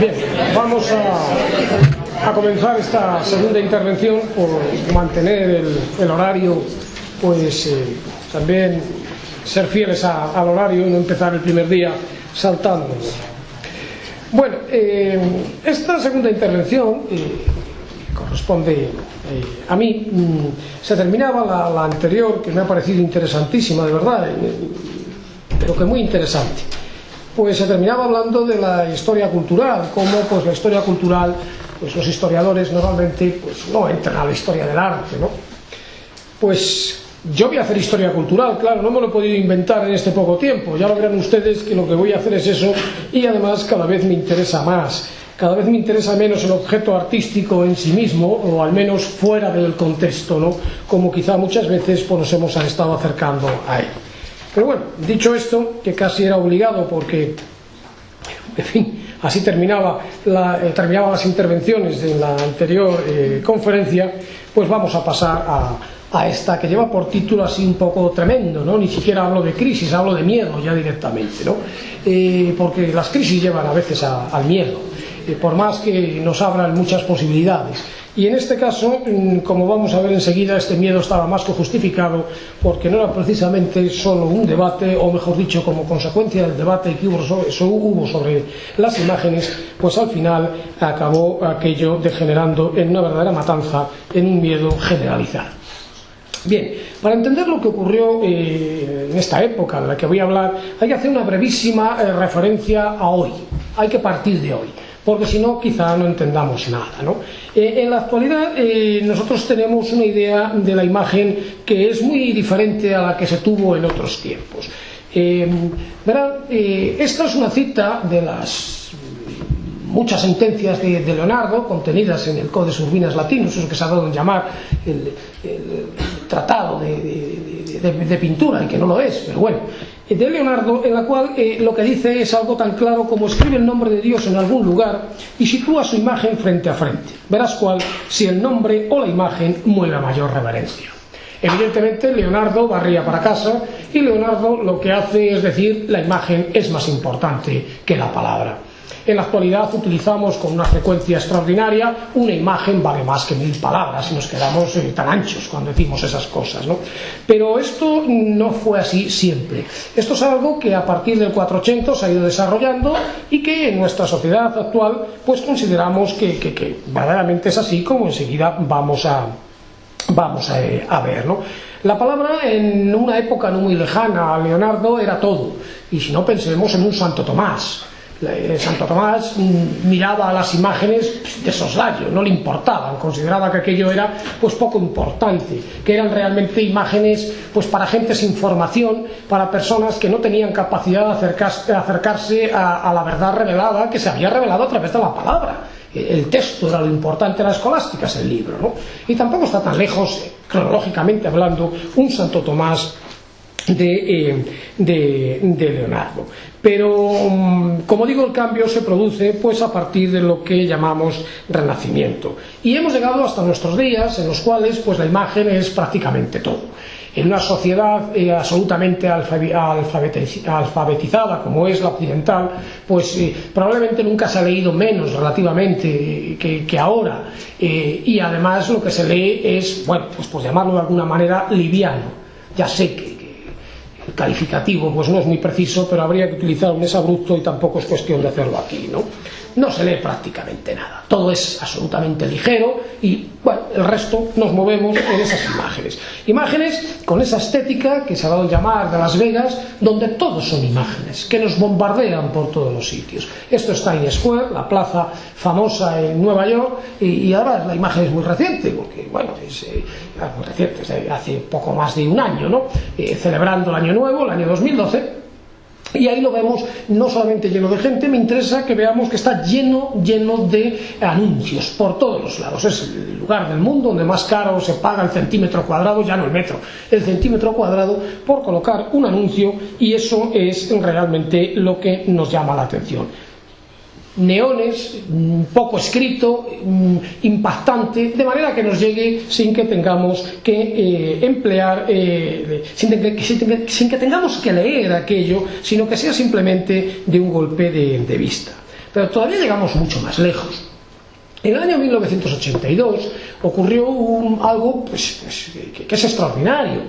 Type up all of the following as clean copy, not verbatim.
Bien, vamos a comenzar esta segunda intervención por mantener el horario, pues también ser fieles al horario y no empezar el primer día saltando. Bueno, esta segunda intervención corresponde a mí. Se terminaba la anterior, que me ha parecido interesantísima, de verdad, pero que muy interesante. Pues se terminaba hablando de la historia cultural, cómo pues la historia cultural, pues los historiadores normalmente pues no entran a la historia del arte, ¿no? Pues yo voy a hacer historia cultural, claro, no me lo he podido inventar en este poco tiempo, ya lo verán ustedes que lo que voy a hacer es eso, y además cada vez me interesa más, cada vez me interesa menos el objeto artístico en sí mismo, o al menos fuera del contexto, ¿no? Como quizá muchas veces pues nos hemos estado acercando a él. Pero bueno, dicho esto, que casi era obligado porque, en fin, así terminaban las intervenciones de la anterior conferencia, pues vamos a pasar a esta que lleva por título así un poco tremendo, ¿no? Ni siquiera hablo de crisis, hablo de miedo ya directamente, ¿no? Porque las crisis llevan a veces al miedo, por más que nos abran muchas posibilidades. Y en este caso, como vamos a ver enseguida, este miedo estaba más que justificado, porque no era precisamente solo un debate, o mejor dicho, como consecuencia del debate que hubo sobre las imágenes, pues al final acabó aquello degenerando en una verdadera matanza, en un miedo generalizado. Bien, para entender lo que ocurrió en esta época de la que voy a hablar, hay que hacer una brevísima referencia a hoy, hay que partir de hoy, porque si no quizá no entendamos nada, ¿no? En la actualidad nosotros tenemos una idea de la imagen que es muy diferente a la que se tuvo en otros tiempos. Verán, esta es una cita de las muchas sentencias de Leonardo contenidas en el Codex Urbinas Latinus, eso que se ha dado en llamar el tratado de pintura, y que no lo es, pero bueno, de Leonardo, en la cual lo que dice es algo tan claro como: escribe el nombre de Dios en algún lugar y sitúa su imagen frente a frente, verás cuál, si el nombre o la imagen mueve a mayor reverencia. Evidentemente Leonardo barría para casa, y Leonardo lo que hace es decir: la imagen es más importante que la palabra. En la actualidad utilizamos con una frecuencia extraordinaria: una imagen vale más que 1000 palabras, y nos quedamos tan anchos cuando decimos esas cosas, ¿no? Pero esto no fue así siempre. Esto es algo que a partir del 480 se ha ido desarrollando, y que en nuestra sociedad actual pues consideramos que verdaderamente es así, como enseguida vamos a ver, ¿no? La palabra en una época no muy lejana a Leonardo era todo, y si no, pensemos en un Santo Tomás. Santo Tomás miraba a las imágenes de soslayo, no le importaban, consideraba que aquello era pues poco importante, que eran realmente imágenes pues para gente sin formación, para personas que no tenían capacidad de acercarse a la verdad revelada, que se había revelado a través de la palabra. El texto era lo importante, la escolástica es el libro, ¿no? Y tampoco está tan lejos, cronológicamente hablando, un Santo Tomás de Leonardo. Pero, como digo, el cambio se produce pues a partir de lo que llamamos Renacimiento, y hemos llegado hasta nuestros días, en los cuales pues la imagen es prácticamente todo. En una sociedad absolutamente alfabetizada como es la occidental, pues probablemente nunca se ha leído menos relativamente que ahora, y además lo que se lee es, bueno, pues por llamarlo de alguna manera, liviano. Ya sé que el calificativo pues no es muy preciso, pero habría que utilizar un exabrupto, y tampoco es cuestión de hacerlo aquí, ¿no? No se lee prácticamente nada, todo es absolutamente ligero, y bueno, el resto nos movemos en esas imágenes con esa estética que se ha dado a llamar de Las Vegas, donde todos son imágenes, que nos bombardean por todos los sitios. Esto es Times Square, la plaza famosa en Nueva York, y ahora la imagen es muy reciente, porque bueno, es muy reciente, es hace poco más de un año, ¿no? Celebrando el año nuevo, el año 2012, y ahí lo vemos no solamente lleno de gente, me interesa que veamos que está lleno de anuncios por todos los lados. Es el lugar del mundo donde más caro se paga el centímetro cuadrado, ya no el metro, el centímetro cuadrado, por colocar un anuncio, y eso es realmente lo que nos llama la atención. Neones, poco escrito, impactante, de manera que nos llegue sin que tengamos que emplear, sin que tengamos que leer aquello, sino que sea simplemente de un golpe de vista. pero todavía llegamos mucho más lejos. En el año 1982 ocurrió algo que es extraordinario,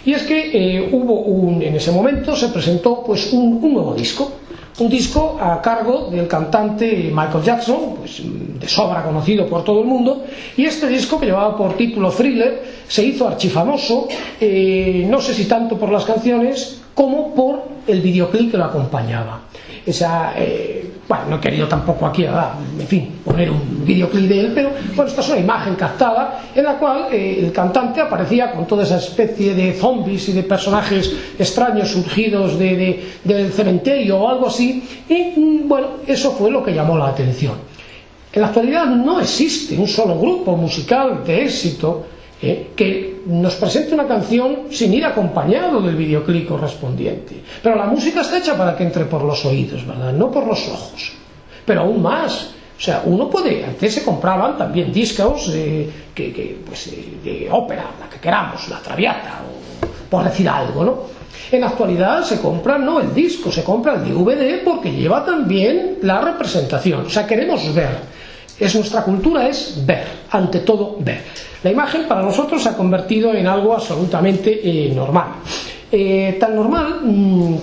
y es que en ese momento se presentó pues un nuevo disco, un disco a cargo del cantante Michael Jackson, pues de sobra conocido por todo el mundo, y este disco, que llevaba por título Thriller, se hizo archifamoso, no sé si tanto por las canciones como por el videoclip que lo acompañaba. Bueno, no he querido tampoco aquí, en fin, poner un videoclip de él, pero bueno, esta es una imagen captada en la cual el cantante aparecía con toda esa especie de zombies y de personajes extraños surgidos del cementerio o algo así, y bueno, eso fue lo que llamó la atención. En la actualidad no existe un solo grupo musical de éxito que nos presente una canción sin ir acompañado del videoclip correspondiente. Pero la música está hecha para que entre por los oídos, ¿verdad? No por los ojos. Pero aún más, o sea, uno puede, antes se compraban también discos de ópera, la que queramos, la Traviata, o por decir algo, ¿no? En la actualidad se compra no el disco, se compra el DVD, porque lleva también la representación. O sea, queremos ver. Nuestra cultura es ver, ante todo ver. La imagen para nosotros se ha convertido en algo absolutamente normal. Tan normal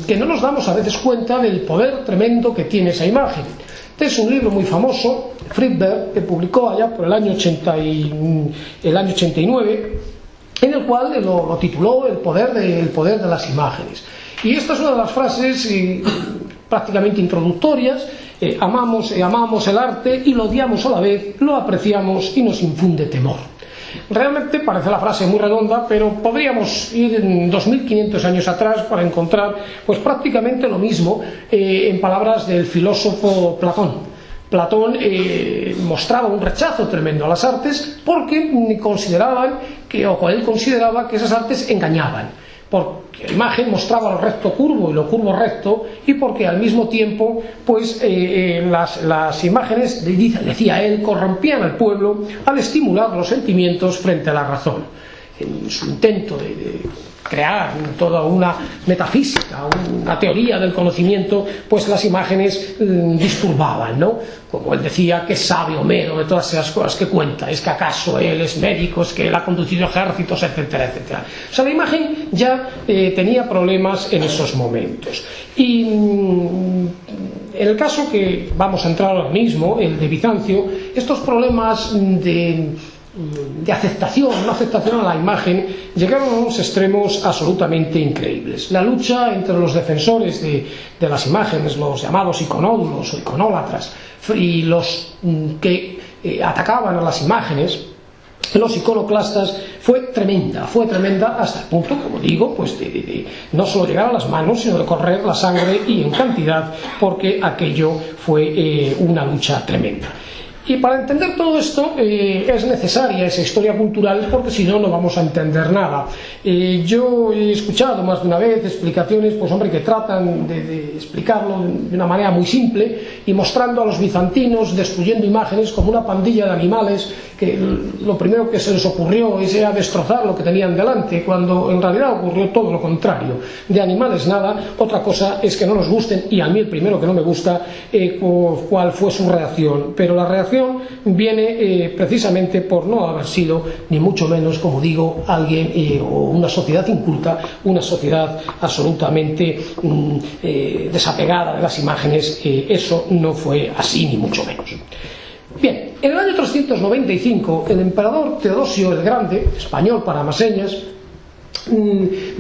que no nos damos a veces cuenta del poder tremendo que tiene esa imagen. Este es un libro muy famoso, Friedberg, que publicó allá por el año 89, en el cual lo tituló el poder de las imágenes. Y esta es una de las frases prácticamente introductorias. Amamos el arte y lo odiamos a la vez, lo apreciamos y nos infunde temor. Realmente parece la frase muy redonda, pero podríamos ir en 2500 años atrás para encontrar pues prácticamente lo mismo en palabras del filósofo Platón. Platón mostraba un rechazo tremendo a las artes porque él consideraba que esas artes engañaban, porque la imagen mostraba lo recto curvo y lo curvo recto, y porque al mismo tiempo pues las imágenes, decía él, corrompían al pueblo al estimular los sentimientos frente a la razón. En su intento de crear toda una metafísica, una teoría del conocimiento, pues las imágenes disturbaban, ¿no? Como él decía, que sabe Homero de todas esas cosas que cuenta, es que acaso él es médico, es que él ha conducido ejércitos, etcétera, etcétera. O sea, la imagen ya tenía problemas en esos momentos. Y en el caso que vamos a entrar ahora mismo, el de Bizancio, estos problemas de aceptación, no aceptación a la imagen, llegaron a unos extremos absolutamente increíbles. La lucha entre los defensores de las imágenes, los llamados iconódulos o iconólatras, y los que atacaban a las imágenes, los iconoclastas, fue tremenda hasta el punto, como digo, pues de no solo llegar a las manos, sino de correr la sangre y en cantidad, porque aquello fue una lucha tremenda. Y para entender todo esto es necesaria esa historia cultural, porque si no, no vamos a entender nada. Yo he escuchado más de una vez explicaciones, pues hombre, que tratan de explicarlo de una manera muy simple y mostrando a los bizantinos destruyendo imágenes como una pandilla de animales, que lo primero que se les ocurrió era destrozar lo que tenían delante, cuando en realidad ocurrió todo lo contrario. De animales nada. Otra cosa es que no nos gusten, y a mí el primero que no me gusta, cuál fue su reacción. Pero la reacción viene precisamente por no haber sido, ni mucho menos, como digo, alguien o una sociedad inculta, una sociedad absolutamente desapegada de las imágenes. Eso no fue así, ni mucho menos. Bien, en el año 395 el emperador Teodosio el Grande, español para más señas,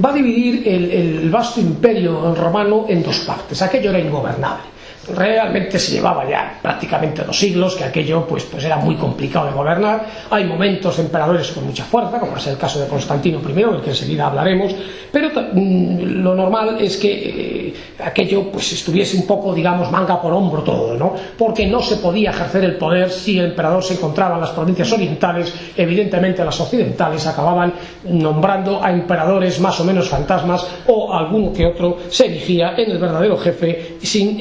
va a dividir el vasto imperio romano en dos partes. Aquello era ingobernable. Realmente se llevaba ya prácticamente 2 siglos que aquello pues era muy complicado de gobernar. Hay momentos de emperadores con mucha fuerza, como es el caso de Constantino I, del que enseguida hablaremos, pero lo normal es que aquello pues estuviese un poco, digamos, manga por hombro todo, ¿no? Porque no se podía ejercer el poder si el emperador se encontraba en las provincias orientales. Evidentemente las occidentales acababan nombrando a emperadores más o menos fantasmas, o alguno que otro se erigía en el verdadero jefe sin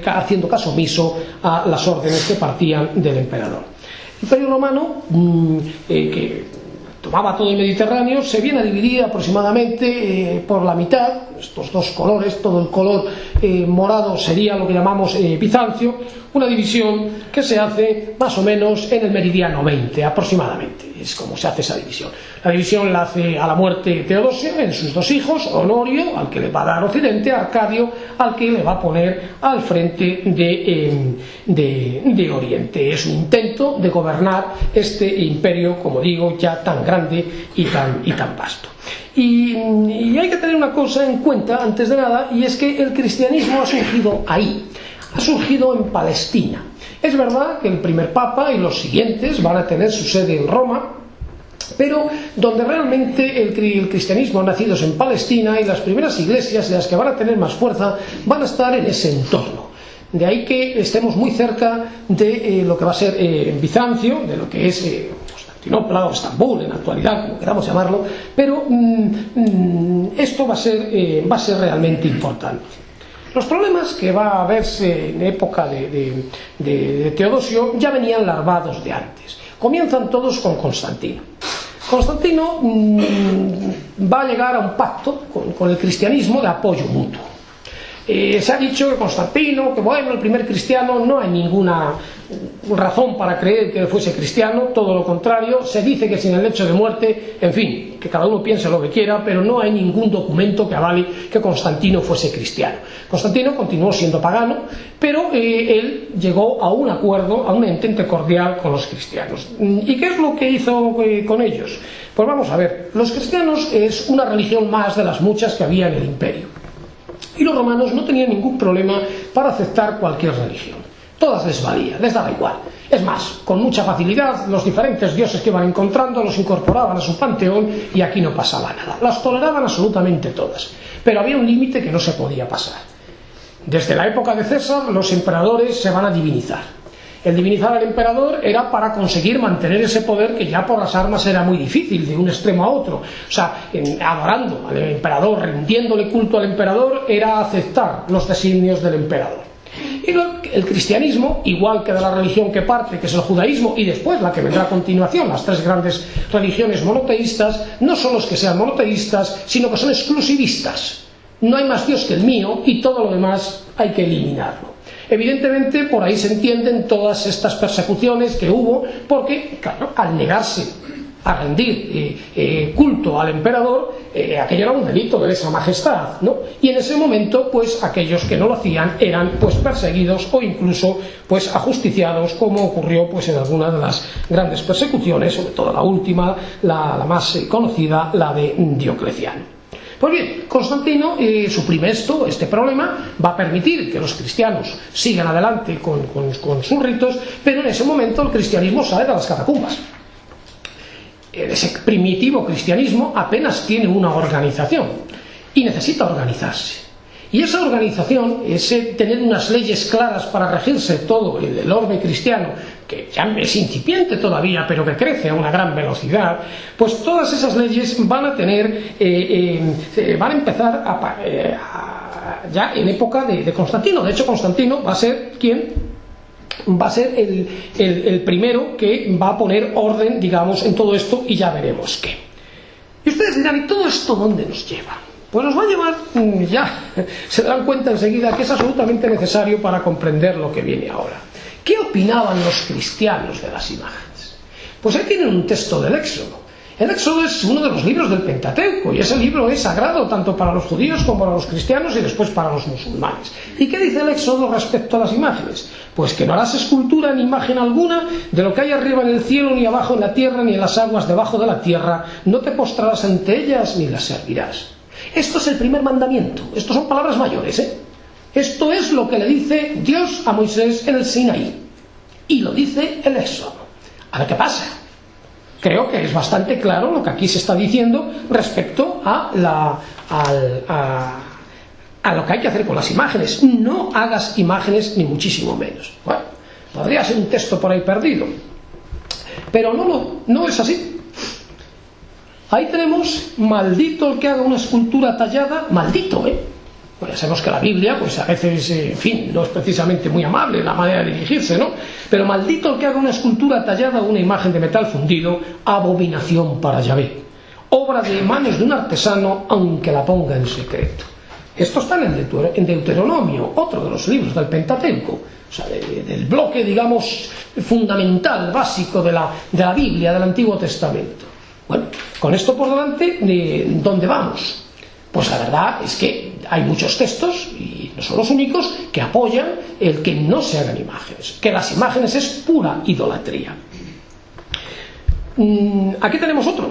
haciendo caso omiso a las órdenes que partían del emperador. El Imperio Romano, que tomaba todo el Mediterráneo, se viene a dividir aproximadamente por la mitad, estos dos colores, todo el color morado sería lo que llamamos Bizancio, una división que se hace más o menos en el meridiano 20 aproximadamente, es como se hace esa división. La división la hace a la muerte Teodosio en sus dos hijos, Honorio, al que le va a dar Occidente, Arcadio, al que le va a poner al frente de Oriente. Es un intento de gobernar este imperio, como digo, ya tan grande y tan vasto. Y hay que tener una cosa en cuenta antes de nada, y es que el cristianismo ha surgido ahí, ha surgido en Palestina. Es verdad que el primer papa y los siguientes van a tener su sede en Roma, pero donde realmente el cristianismo ha nacido es en Palestina, y las primeras iglesias de las que van a tener más fuerza van a estar en ese entorno. De ahí que estemos muy cerca de lo que va a ser Bizancio, de lo que es Constantinopla o Estambul en la actualidad, como queramos llamarlo, pero esto va a ser realmente importante. Los problemas que va a verse en época de Teodosio ya venían larvados de antes. Comienzan todos con Constantino. Constantino va a llegar a un pacto con el cristianismo de apoyo mutuo. Se ha dicho que Constantino, que bueno, el primer cristiano, no hay ninguna razón para creer que él fuese cristiano, todo lo contrario, se dice que sin el hecho de muerte, en fin, que cada uno piense lo que quiera, pero no hay ningún documento que avale que Constantino fuese cristiano. Constantino continuó siendo pagano, pero él llegó a un acuerdo, a un entente cordial con los cristianos. ¿Y qué es lo que hizo con ellos? Pues vamos a ver, los cristianos es una religión más de las muchas que había en el imperio. Y los romanos no tenían ningún problema para aceptar cualquier religión. Todas les valía, les daba igual. Es más, con mucha facilidad, los diferentes dioses que iban encontrando los incorporaban a su panteón y aquí no pasaba nada. Las toleraban absolutamente todas. Pero había un límite que no se podía pasar. Desde la época de César, los emperadores se van a divinizar. El divinizar al emperador era para conseguir mantener ese poder que ya por las armas era muy difícil, de un extremo a otro. O sea, adorando al emperador, rindiéndole culto al emperador, era aceptar los designios del emperador. Y el cristianismo, igual que de la religión que parte, que es el judaísmo, y después la que vendrá a continuación, las tres grandes religiones monoteístas, no son los que sean monoteístas, sino que son exclusivistas. No hay más Dios que el mío y todo lo demás hay que eliminarlo. Evidentemente por ahí se entienden todas estas persecuciones que hubo, porque claro, al negarse a rendir culto al emperador, aquello era un delito de lesa majestad, ¿no? Y en ese momento pues aquellos que no lo hacían eran pues perseguidos o incluso pues ajusticiados, como ocurrió pues en algunas de las grandes persecuciones, sobre todo la última, la más conocida, la de Diocleciano. Pues bien, Constantino suprime este problema, va a permitir que los cristianos sigan adelante con sus ritos, pero en ese momento el cristianismo sale de las catacumbas. Ese primitivo cristianismo apenas tiene una organización y necesita organizarse. Y esa organización, ese tener unas leyes claras para regirse todo el orbe cristiano, que ya es incipiente todavía, pero que crece a una gran velocidad, pues todas esas leyes van a tener, van a empezar ya en época de Constantino. De hecho, Constantino va a ser va a ser el primero que va a poner orden, digamos, en todo esto, y ya veremos qué. Y ustedes dirán, ¿y todo esto dónde nos lleva? Pues nos va a llevar, ya se darán cuenta enseguida que es absolutamente necesario para comprender lo que viene ahora. ¿Qué opinaban los cristianos de las imágenes? Pues ahí tienen un texto del Éxodo. El Éxodo es uno de los libros del Pentateuco, y ese libro es sagrado tanto para los judíos como para los cristianos y después para los musulmanes. ¿Y qué dice el Éxodo respecto a las imágenes? Pues que no harás escultura ni imagen alguna de lo que hay arriba en el cielo, ni abajo en la tierra, ni en las aguas debajo de la tierra, no te postrarás ante ellas ni las servirás. Esto es el primer mandamiento, estos son palabras mayores, Esto es lo que le dice Dios a Moisés en el Sinaí, y lo dice el Éxodo. A ver qué pasa. Creo que es bastante claro lo que aquí se está diciendo respecto a lo que hay que hacer con las imágenes. No hagas imágenes, ni muchísimo menos. Bueno, podría ser un texto por ahí perdido, pero no es así. Ahí tenemos, maldito el que haga una escultura tallada, maldito, Bueno, ya sabemos que la Biblia, pues a veces, en fin, no es precisamente muy amable la manera de dirigirse, ¿no? Pero maldito el que haga una escultura tallada o una imagen de metal fundido, abominación para Yahvé, obra de manos de un artesano, aunque la ponga en secreto. Esto está en Deuteronomio, otro de los libros del Pentateuco, o sea, del bloque, digamos, fundamental, básico de la Biblia, del Antiguo Testamento. Bueno, con esto por delante, ¿dónde vamos? Pues la verdad es que hay muchos textos, y no son los únicos, que apoyan el que no se hagan imágenes, que las imágenes es pura idolatría. Aquí tenemos otro,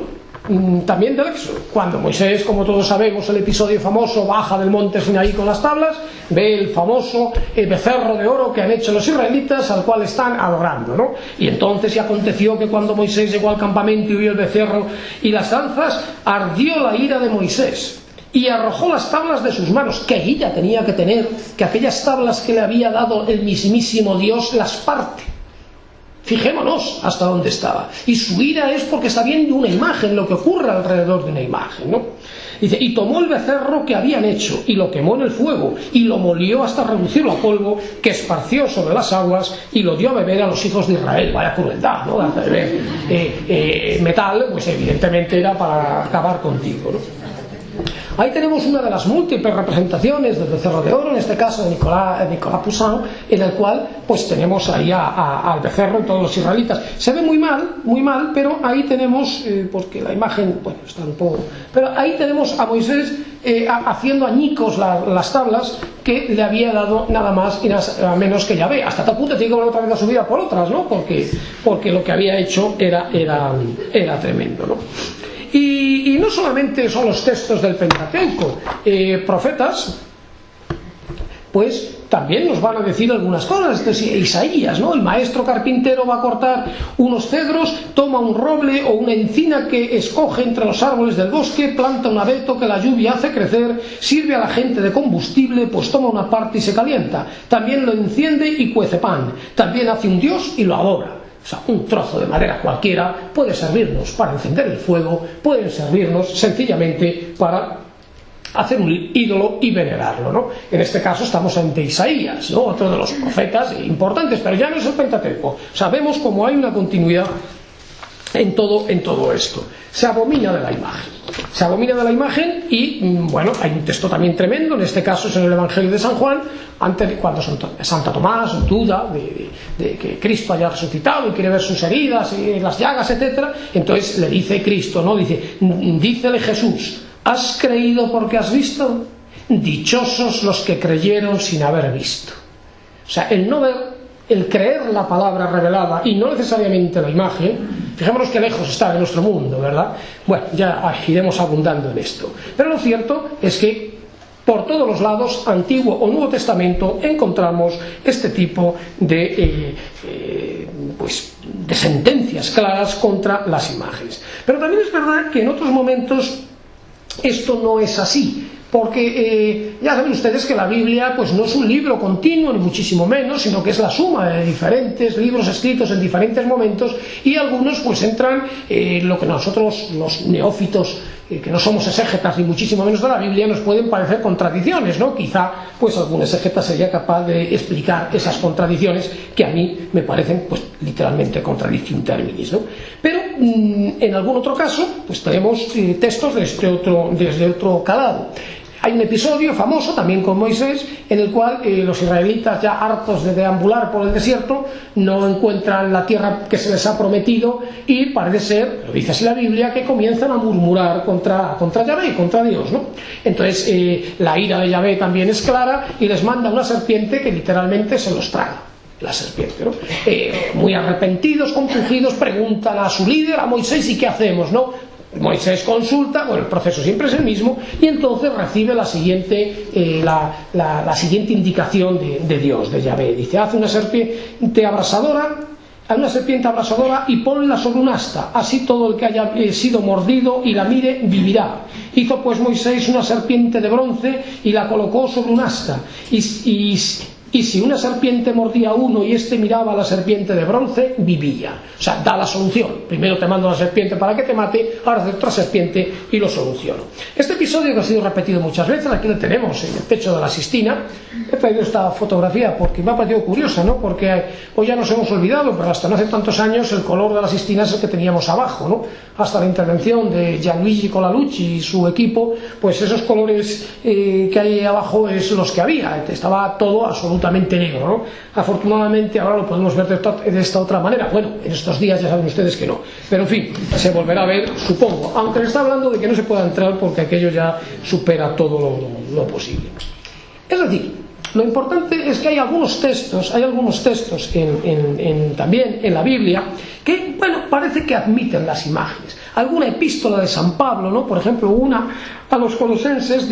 también del Éxodo, cuando Moisés, como todos sabemos, el episodio famoso, baja del monte Sinaí con las tablas, ve el famoso becerro de oro que han hecho los israelitas, al cual están adorando, ¿no? Y entonces, y aconteció que cuando Moisés llegó al campamento y vio el becerro y las lanzas, ardió la ira de Moisés y arrojó las tablas de sus manos, que ella tenía que tener, que aquellas tablas que le había dado el mismísimo Dios las parte. Fijémonos hasta dónde estaba. Y su ira es porque está viendo una imagen, lo que ocurre alrededor de una imagen, ¿no? Dice, y tomó el becerro que habían hecho, y lo quemó en el fuego, y lo molió hasta reducirlo a polvo, que esparció sobre las aguas, y lo dio a beber a los hijos de Israel. Vaya crueldad, ¿no? De beber metal, pues evidentemente era para acabar contigo, ¿no? Ahí tenemos una de las múltiples representaciones del becerro de oro, en este caso de Nicolas Poussin, en el cual pues tenemos ahí al becerro y todos los israelitas. Se ve muy mal, pero ahí tenemos, porque la imagen, bueno, está un poco... Pero ahí tenemos a Moisés haciendo añicos las tablas que le había dado nada más y nada menos que Yahvé. Hasta tal punto tiene que volver otra vez a su vida por otras, ¿no? Porque lo que había hecho era tremendo, ¿no? Y no solamente son los textos del Pentateuco, profetas, pues también nos van a decir algunas cosas. Isaías, ¿no? El maestro carpintero va a cortar unos cedros, toma un roble o una encina que escoge entre los árboles del bosque, planta un abeto que la lluvia hace crecer, sirve a la gente de combustible, pues toma una parte y se calienta. También lo enciende y cuece pan. También hace un dios y lo adora. O sea, un trozo de madera cualquiera puede servirnos para encender el fuego, puede servirnos sencillamente para hacer un ídolo y venerarlo, ¿no? En este caso estamos ante Isaías, ¿no? Otro de los profetas importantes, pero ya no es el Pentateuco. Sabemos cómo hay una continuidad en todo esto. Se abomina de la imagen. Se abomina de la imagen y, bueno, hay un texto también tremendo, en este caso es en el Evangelio de San Juan, cuando Santo Tomás duda de que Cristo haya resucitado y quiere ver sus heridas y las llagas, etc. Entonces le dice Cristo, ¿no? Dícele Jesús, ¿has creído porque has visto? Dichosos los que creyeron sin haber visto. O sea, el creer la palabra revelada y no necesariamente la imagen, fijémonos que lejos está de nuestro mundo, ¿verdad? Bueno, ya iremos abundando en esto. Pero lo cierto es que por todos los lados, Antiguo o Nuevo Testamento, encontramos este tipo de sentencias claras contra las imágenes. Pero también es verdad que en otros momentos esto no es así. Porque ya saben ustedes que la Biblia pues no es un libro continuo, ni muchísimo menos, sino que es la suma de diferentes libros escritos en diferentes momentos, y algunos pues entran lo que nosotros, los neófitos, que no somos exégetas ni muchísimo menos de la Biblia, nos pueden parecer contradicciones, ¿no? Quizá pues algún exégeta sería capaz de explicar esas contradicciones que a mí me parecen pues literalmente contradicción terminis, ¿no? Pero en algún otro caso pues tenemos textos desde otro calado. Hay un episodio famoso también con Moisés en el cual los israelitas, ya hartos de deambular por el desierto, no encuentran la tierra que se les ha prometido y parece ser, lo dice así la Biblia, que comienzan a murmurar contra Yahvé, contra Dios, ¿no? Entonces la ira de Yahvé también es clara y les manda una serpiente que literalmente se los traga. La serpiente, ¿no? Muy arrepentidos, compungidos, preguntan a su líder, a Moisés, ¿y qué hacemos, no? Moisés consulta, bueno, el proceso siempre es el mismo, y entonces recibe la siguiente indicación de Dios, de Yahvé. Dice, haz una serpiente abrasadora y ponla sobre un asta, así todo el que haya sido mordido y la mire vivirá. Hizo pues Moisés una serpiente de bronce y la colocó sobre un asta, y y si una serpiente mordía a uno y éste miraba a la serpiente de bronce, vivía. O sea, da la solución. Primero te mando a la serpiente para que te mate, ahora hace otra serpiente y lo soluciono. Este episodio que ha sido repetido muchas veces, aquí lo tenemos en el techo de la Sistina. He traído esta fotografía porque me ha parecido curiosa, ¿no? Porque hoy ya nos hemos olvidado, pero hasta no hace tantos años el color de la Sistina es el que teníamos abajo, ¿no? Hasta la intervención de Gianluigi Colalucci y su equipo, pues esos colores que hay abajo es los que había. Estaba todo absolutamente negro, ¿no? Afortunadamente ahora lo podemos ver de esta otra manera. Bueno, en estos días ya saben ustedes que no, pero en fin, se volverá a ver, supongo, aunque le está hablando de que no se pueda entrar porque aquello ya supera todo lo posible. Es decir, lo importante es que hay algunos textos también en la Biblia que, bueno, parece que admiten las imágenes. Alguna epístola de San Pablo, ¿no? Por ejemplo, una a los Colosenses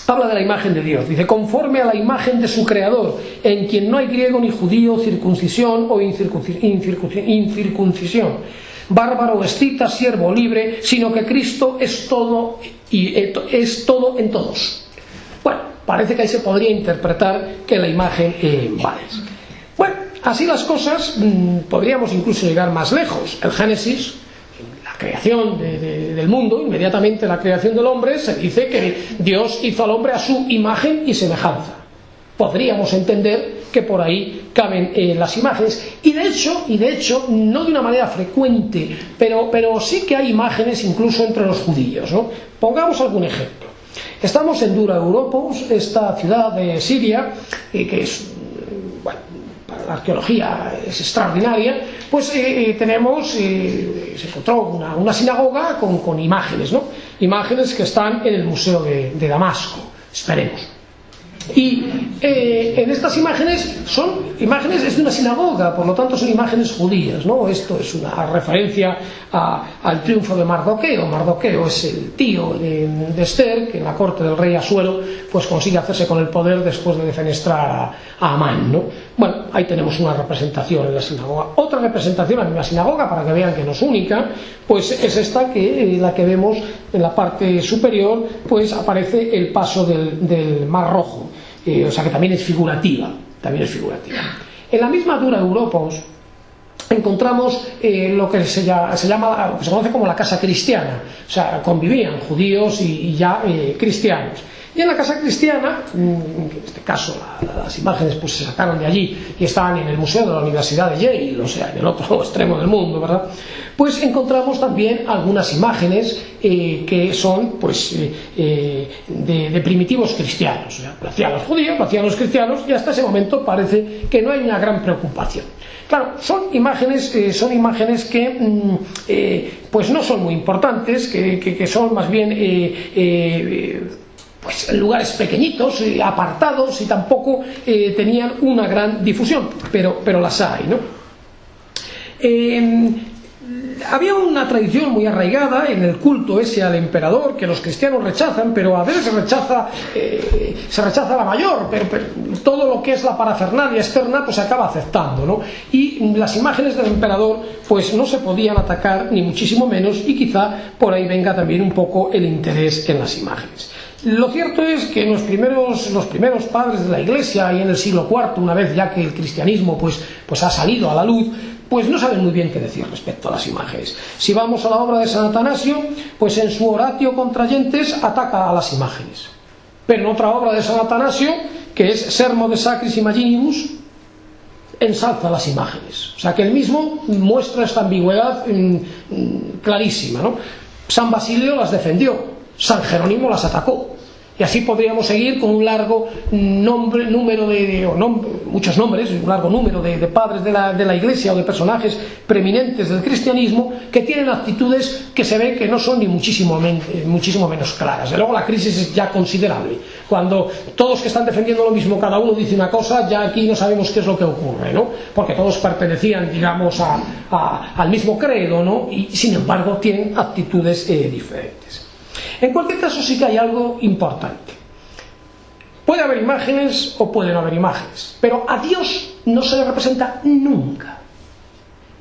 habla de la imagen de Dios, dice: conforme a la imagen de su creador, en quien no hay griego ni judío, circuncisión o incircuncisión, bárbaro o escita, siervo o libre, sino que Cristo es todo y es todo en todos. Bueno, parece que ahí se podría interpretar que la imagen vale. Bueno, así las cosas, podríamos incluso llegar más lejos. El Génesis, la creación del mundo, inmediatamente la creación del hombre, se dice que Dios hizo al hombre a su imagen y semejanza. Podríamos entender que por ahí caben las imágenes, y de hecho, no de una manera frecuente, pero sí que hay imágenes incluso entre los judíos, ¿no? Pongamos algún ejemplo. Estamos en Dura Europos, esta ciudad de Siria, que es, bueno, para la arqueología es extraordinaria, pues tenemos, se encontró una sinagoga con imágenes, ¿no? Imágenes que están en el Museo de Damasco, esperemos. Y en estas imágenes es de una sinagoga, por lo tanto son imágenes judías, ¿no? Esto es una referencia al triunfo de Mardoqueo. Mardoqueo es el tío de Esther, que en la corte del rey Asuero pues consigue hacerse con el poder después de defenestrar a Amán, ¿no? Bueno, ahí tenemos una representación en la sinagoga. Otra representación en la sinagoga, para que vean que no es única, pues es esta, que la que vemos en la parte superior, pues aparece el paso del Mar Rojo. O sea que también es figurativa. En la misma Dura Europos encontramos lo que se conoce como la casa cristiana. O sea, convivían judíos y ya cristianos. Y en la casa cristiana, en este caso las imágenes pues se sacaron de allí y estaban en el museo de la Universidad de Yale, o sea, en el otro extremo del mundo, ¿verdad? Pues encontramos también algunas imágenes que son pues de primitivos cristianos. O sea, lo hacían los judíos, lo hacían los cristianos, y hasta ese momento parece que no hay una gran preocupación. Claro, son imágenes que pues no son muy importantes, que son más bien pues lugares pequeñitos, apartados, y tampoco tenían una gran difusión, pero las hay, ¿no? Había una tradición muy arraigada en el culto ese al emperador, que los cristianos rechazan, pero a veces se rechaza la mayor, pero todo lo que es la parafernalia externa pues se acaba aceptando, ¿no? Y las imágenes del emperador pues no se podían atacar, ni muchísimo menos, y quizá por ahí venga también un poco el interés en las imágenes. Lo cierto es que los primeros padres de la Iglesia, y en el siglo IV, una vez ya que el cristianismo pues ha salido a la luz, pues no saben muy bien qué decir respecto a las imágenes. Si vamos a la obra de San Atanasio, pues en su Oratio contra Gentes ataca a las imágenes. Pero en otra obra de San Atanasio, que es Sermo de Sacris Imaginibus, ensalza las imágenes. O sea que él mismo muestra esta ambigüedad clarísima, ¿no? San Basilio las defendió, San Jerónimo las atacó, y así podríamos seguir con un largo muchos nombres, un largo número de padres de la Iglesia, o de personajes preeminentes del cristianismo, que tienen actitudes que se ve que no son ni muchísimo menos claras. De luego la crisis es ya considerable. Cuando todos que están defendiendo lo mismo, cada uno dice una cosa, ya aquí no sabemos qué es lo que ocurre, ¿no? Porque todos pertenecían, digamos, al mismo credo, ¿no? Y sin embargo tienen actitudes diferentes. En cualquier caso, sí que hay algo importante. Puede haber imágenes o puede no haber imágenes, pero a Dios no se le representa nunca.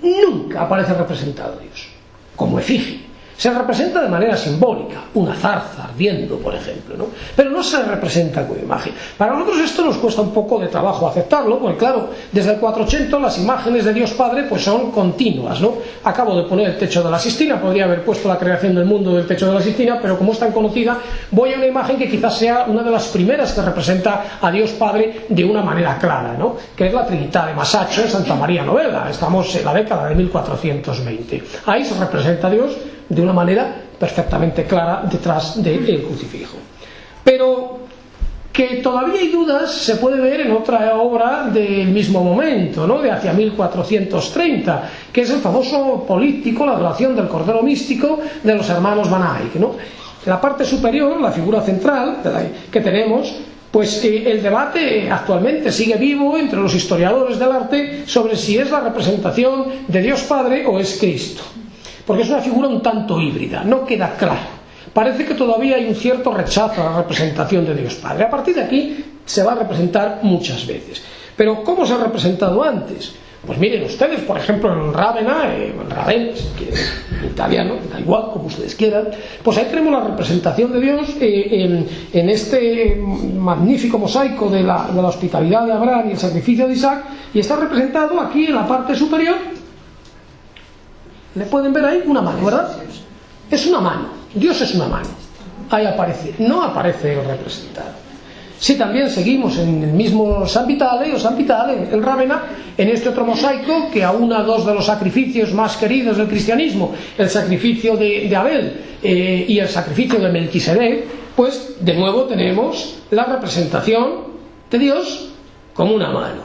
Nunca aparece representado Dios como efigie. Se representa de manera simbólica, una zarza ardiendo, por ejemplo, ¿no? Pero no se representa como imagen. Para nosotros esto nos cuesta un poco de trabajo aceptarlo, porque claro, desde el 480 las imágenes de Dios Padre pues son continuas, ¿no? Acabo de poner el techo de la Sistina, podría haber puesto la creación del mundo del techo de la Sistina, pero como es tan conocida, voy a una imagen que quizás sea una de las primeras que representa a Dios Padre de una manera clara, ¿no? Que es la Trinità de Masaccio en Santa María Novella. Estamos en la década de 1420. Ahí se representa a Dios de una manera perfectamente clara detrás del crucifijo. Pero que todavía hay dudas se puede ver en otra obra del mismo momento, ¿no? De hacia 1430, que es el famoso políptico, la adoración del Cordero Místico de los hermanos Van Eyck, ¿no? En la parte superior, la figura central que tenemos, pues el debate actualmente sigue vivo entre los historiadores del arte sobre si es la representación de Dios Padre o es Cristo, porque es una figura un tanto híbrida, no queda claro. Parece que todavía hay un cierto rechazo a la representación de Dios Padre. A partir de aquí se va a representar muchas veces. Pero ¿cómo se ha representado antes? Pues miren ustedes, por ejemplo, en Ravenna, si quieren, en italiano, da igual, como ustedes quieran, pues ahí tenemos la representación de Dios en este magnífico mosaico de la hospitalidad de Abraham y el sacrificio de Isaac, y está representado aquí en la parte superior. ¿Le pueden ver ahí? Una mano, ¿verdad? Es una mano, Dios es una mano. Ahí aparece, no aparece el representado. Si también seguimos en el mismo San Vitale en Ravenna, en este otro mosaico que aúna dos de los sacrificios más queridos del cristianismo, el sacrificio de Abel y el sacrificio de Melquisedec, pues de nuevo tenemos la representación de Dios como una mano.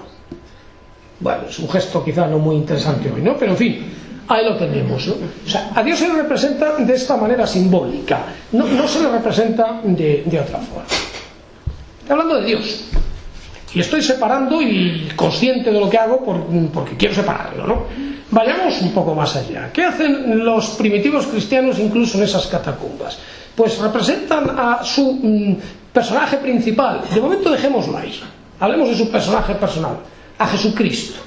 Bueno, es un gesto quizá no muy interesante hoy, ¿no? Pero en fin, ahí lo tenemos, ¿no? O sea, a Dios se le representa de esta manera simbólica, no se le representa de otra forma. Estoy hablando de Dios, y estoy separando y consciente de lo que hago porque quiero separarlo, ¿no? Vayamos un poco más allá. ¿Qué hacen los primitivos cristianos incluso en esas catacumbas? Pues representan a su personaje principal. De momento dejémoslo ahí, hablemos de su personaje personal, a Jesucristo.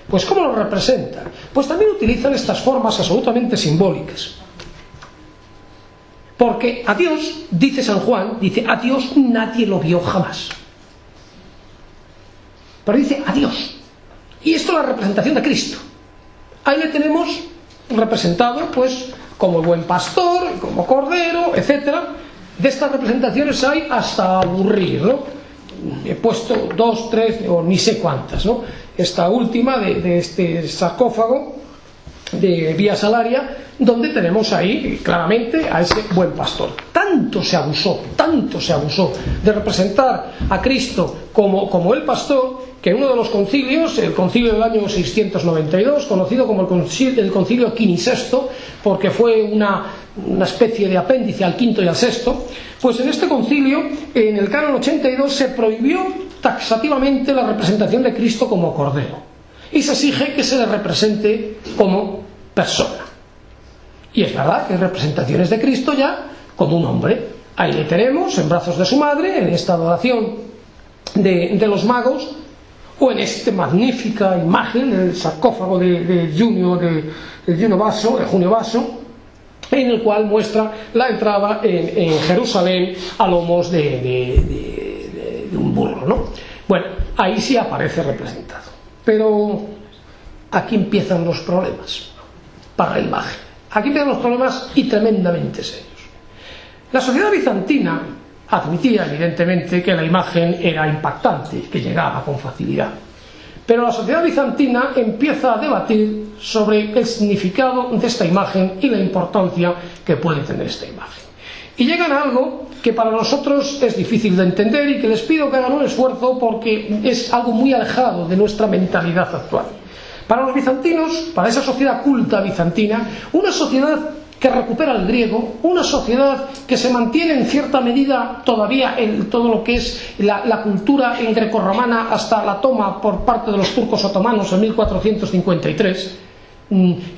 Pues ¿cómo lo representan? Pues también utilizan estas formas absolutamente simbólicas. Porque a Dios, dice San Juan, dice, a Dios nadie lo vio jamás. Pero dice a Dios. Y esto es la representación de Cristo. Ahí le tenemos representado, pues, como buen pastor, como cordero, etc. De estas representaciones hay hasta aburrir, ¿no? He puesto 2, 3, o ni sé cuántas, ¿no? Esta última de este sarcófago de Vía Salaria, donde tenemos ahí claramente a ese buen pastor. Tanto se abusó de representar a Cristo como el pastor, que en uno de los concilios, el concilio del año 692, conocido como el concilio quinisexto, porque fue una especie de apéndice al quinto y al sexto, pues en este concilio, en el canon 82, se prohibió taxativamente la representación de Cristo como cordero, y se exige que se le represente como persona. Y es verdad que hay representaciones de Cristo ya como un hombre. Ahí le tenemos en brazos de su madre, en esta adoración de los magos, o en esta magnífica imagen, el sarcófago de Junio Basso, en el cual muestra la entrada en Jerusalén a lomos de un burro, ¿no? Bueno, ahí sí aparece representado. Pero aquí empiezan los problemas para la imagen. Aquí empiezan los problemas y tremendamente serios. La sociedad bizantina admitía evidentemente que la imagen era impactante, que llegaba con facilidad. Pero la sociedad bizantina empieza a debatir sobre el significado de esta imagen y la importancia que puede tener esta imagen. Y llegan a algo que para nosotros es difícil de entender y que les pido que hagan un esfuerzo porque es algo muy alejado de nuestra mentalidad actual. Para los bizantinos, para esa sociedad culta bizantina, una sociedad que recupera el griego, una sociedad que se mantiene en cierta medida todavía en todo lo que es la cultura grecorromana hasta la toma por parte de los turcos otomanos en 1453,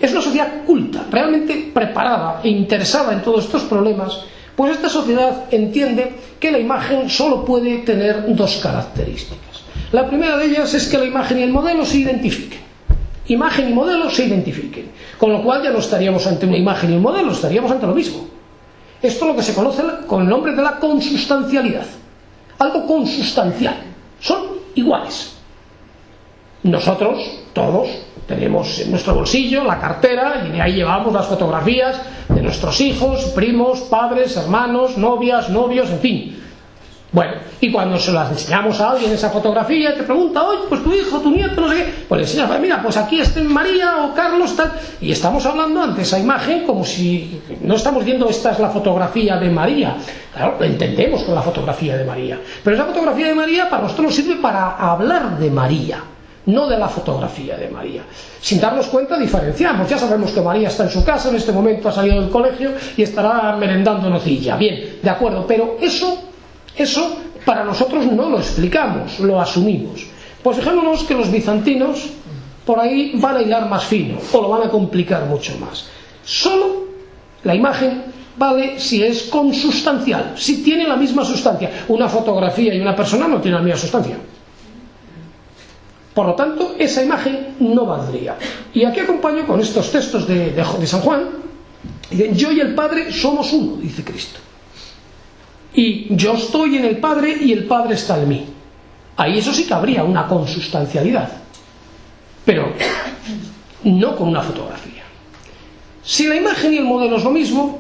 es una sociedad culta, realmente preparada e interesada en todos estos problemas. Pues esta sociedad entiende que la imagen solo puede tener dos características. La primera de ellas es que la imagen y el modelo se identifiquen. Imagen y modelo se identifiquen. Con lo cual ya no estaríamos ante una imagen y un modelo, estaríamos ante lo mismo. Esto es lo que se conoce con el nombre de la consustancialidad. Algo consustancial. Son iguales. Nosotros, todos, tenemos en nuestro bolsillo la cartera y de ahí llevamos las fotografías de nuestros hijos, primos, padres, hermanos, novias, novios, en fin. Bueno, y cuando se las enseñamos a alguien esa fotografía, te pregunta, oye, pues tu hijo, tu nieto, no sé qué, pues le enseñas, mira, pues aquí está María o Carlos, tal, y estamos hablando ante esa imagen como si no estamos viendo esta es la fotografía de María. Claro, lo entendemos con la fotografía de María, pero esa fotografía de María para nosotros nos sirve para hablar de María, no de la fotografía de María. Sin darnos cuenta diferenciamos, ya sabemos que María está en su casa, en este momento ha salido del colegio y estará merendando nocilla, bien, de acuerdo, pero eso para nosotros no lo explicamos, lo asumimos. Pues fijémonos que los bizantinos por ahí van a hilar más fino o lo van a complicar mucho más. Solo la imagen vale si es consustancial, si tiene la misma sustancia. Una fotografía y una persona no tienen la misma sustancia. Por lo tanto, esa imagen no valdría. Y aquí acompaño con estos textos de San Juan. Yo y el Padre somos uno, dice Cristo. Y yo estoy en el Padre y el Padre está en mí. Ahí eso sí que habría una consustancialidad, pero no con una fotografía. Si la imagen y el modelo es lo mismo,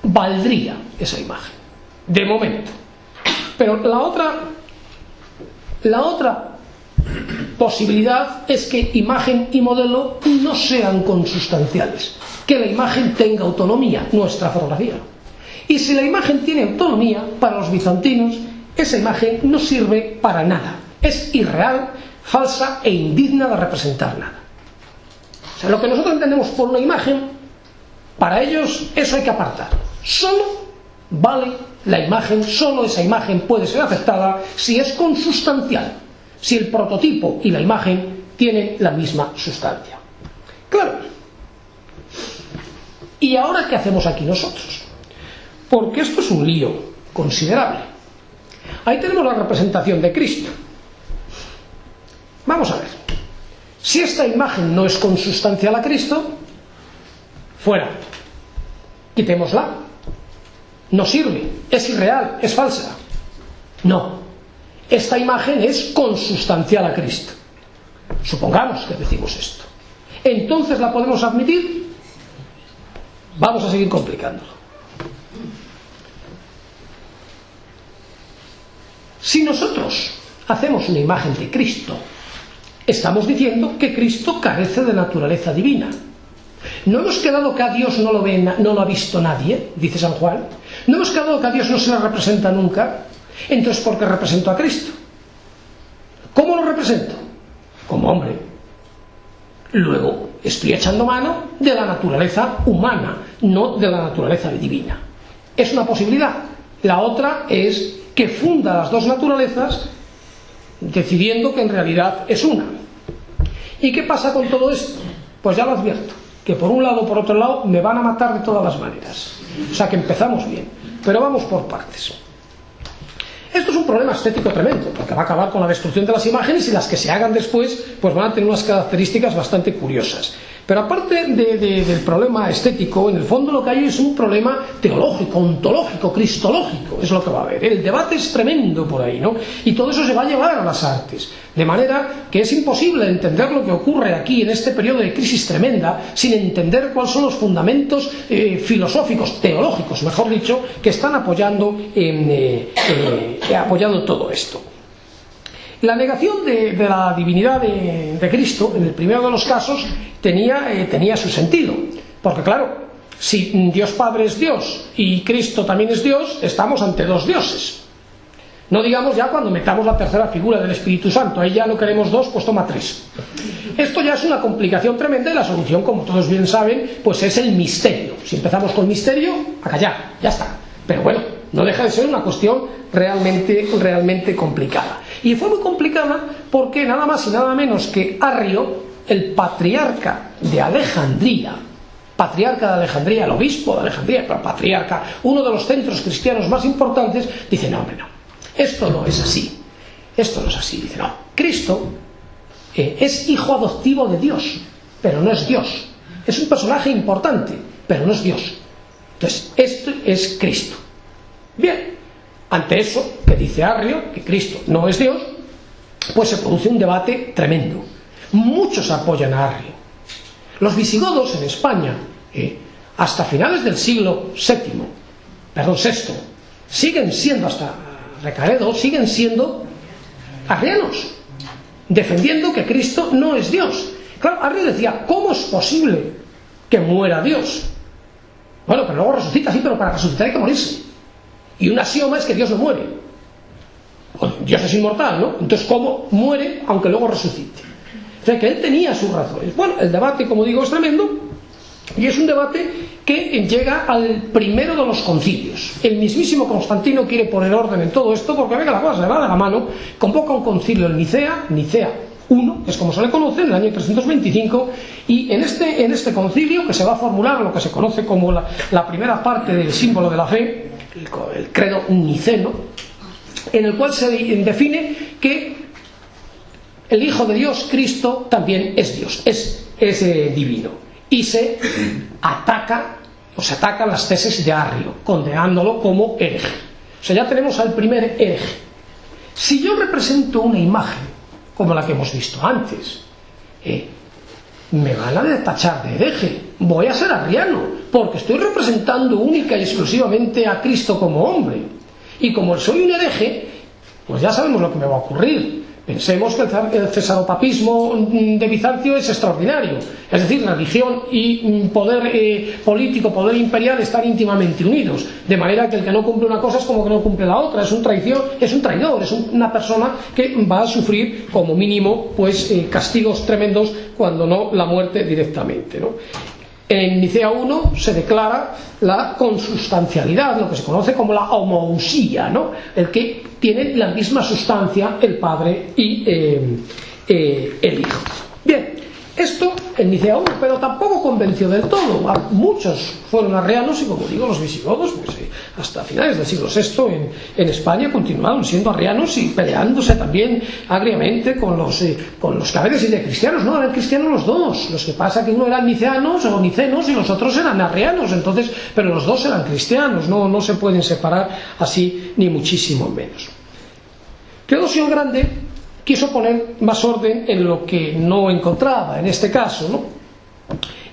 valdría esa imagen, de momento. Pero la otra posibilidad es que imagen y modelo no sean consustanciales, que la imagen tenga autonomía, nuestra fotografía. Y si la imagen tiene autonomía, para los bizantinos, esa imagen no sirve para nada. Es irreal, falsa e indigna de representar nada. O sea, lo que nosotros entendemos por una imagen, para ellos eso hay que apartar. Solo vale la imagen, solo esa imagen puede ser aceptada si es consustancial, si el prototipo y la imagen tienen la misma sustancia. Claro. ¿Y ahora qué hacemos aquí nosotros? Porque esto es un lío considerable. Ahí tenemos la representación de Cristo. Vamos a ver. Si esta imagen no es consustancial a Cristo, fuera. Quitémosla. No sirve. Es irreal. Es falsa. No. Esta imagen es consustancial a Cristo. Supongamos que decimos esto. ¿Entonces la podemos admitir? Vamos a seguir complicándolo. Si nosotros hacemos una imagen de Cristo, estamos diciendo que Cristo carece de naturaleza divina. ¿No hemos quedado que a Dios no lo ha visto nadie? Dice San Juan. ¿No hemos quedado que a Dios no se le representa nunca? Entonces, ¿por qué represento a Cristo? ¿Cómo lo represento? Como hombre. Luego, estoy echando mano de la naturaleza humana, no de la naturaleza divina. Es una posibilidad. La otra es que funda las dos naturalezas decidiendo que en realidad es una. ¿Y qué pasa con todo esto? Pues ya lo advierto, que por un lado o por otro lado me van a matar de todas las maneras. O sea que empezamos bien, pero vamos por partes. Esto es un problema estético tremendo, porque va a acabar con la destrucción de las imágenes y las que se hagan después pues van a tener unas características bastante curiosas. Pero aparte del problema estético, en el fondo lo que hay es un problema teológico, ontológico, cristológico, es lo que va a haber. El debate es tremendo por ahí, ¿no? Y todo eso se va a llevar a las artes. De manera que es imposible entender lo que ocurre aquí en este periodo de crisis tremenda sin entender cuáles son los fundamentos filosóficos, teológicos, mejor dicho, que están apoyando todo esto. La negación de la divinidad de Cristo, en el primero de los casos, tenía su sentido. Porque claro, si Dios Padre es Dios y Cristo también es Dios, estamos ante dos dioses. No digamos ya cuando metamos la tercera figura del Espíritu Santo, ahí ya no queremos dos, pues toma tres. Esto ya es una complicación tremenda y la solución, como todos bien saben, pues es el misterio. Si empezamos con misterio, a callar, ya está. Pero bueno, no deja de ser una cuestión realmente complicada. Y fue muy complicada porque nada más y nada menos que Arrio, el patriarca de Alejandría, el obispo de Alejandría, pero patriarca, uno de los centros cristianos más importantes, dice, no, hombre, no, esto no es así. Dice, no, Cristo es hijo adoptivo de Dios, pero no es Dios. es un personaje importante, pero no es Dios. Entonces, esto es Cristo. Bien, ante eso, que dice Arrio, que Cristo no es Dios, pues se produce un debate tremendo. Muchos apoyan a Arrio. Los visigodos en España, hasta finales del siglo VI, siguen siendo, hasta Recaredo, siguen siendo arrianos, defendiendo que Cristo no es Dios. Claro, Arrio decía, ¿cómo es posible que muera Dios? Bueno, pero luego resucita, sí, pero para resucitar hay que morirse. Y un axioma es que Dios no muere. Bueno, Dios es inmortal, ¿no? Entonces, ¿cómo muere aunque luego resucite? O sea, que él tenía sus razones. Bueno, el debate, como digo, es tremendo, y es un debate que llega al primero de los concilios. El mismísimo Constantino quiere poner orden en todo esto, porque venga, la cosa se va de la mano, convoca un concilio en Nicea I, es como se le conoce, en el año 325, y en este concilio, que se va a formular lo que se conoce como la primera parte del símbolo de la fe, el credo niceno, en el cual se define que el Hijo de Dios, Cristo, también es Dios, es divino, y se atacan las tesis de Arrio, condenándolo como hereje. O sea, ya tenemos al primer hereje. Si yo represento una imagen como la que hemos visto antes, me van a tachar de hereje, voy a ser arriano, porque estoy representando única y exclusivamente a Cristo como hombre, y como soy un hereje, pues ya sabemos lo que me va a ocurrir. Pensemos que el cesaropapismo de Bizancio es extraordinario, es decir, religión y poder político, poder imperial están íntimamente unidos, de manera que el que no cumple una cosa es como que no cumple la otra, es un traidor, es una persona que va a sufrir como mínimo pues castigos tremendos, cuando no la muerte directamente, ¿no? En Nicea I se declara la consustancialidad, lo que se conoce como la homousía, ¿no? El que tiene la misma sustancia el Padre y el Hijo. Bien, esto en Nicea I, pero tampoco convenció del todo. Muchos fueron arrianos y, como digo, los visigodos, pues, hasta finales del siglo VI en España continuaron siendo arrianos y peleándose también agriamente con los caberes de cristianos. No, eran cristianos los dos. Lo que pasa que uno eran niceanos o nicenos y los otros eran arrianos. Entonces, pero los dos eran cristianos. No se pueden separar así, ni muchísimo menos. Teodosio el Grande quiso poner más orden en lo que no encontraba en este caso, ¿no?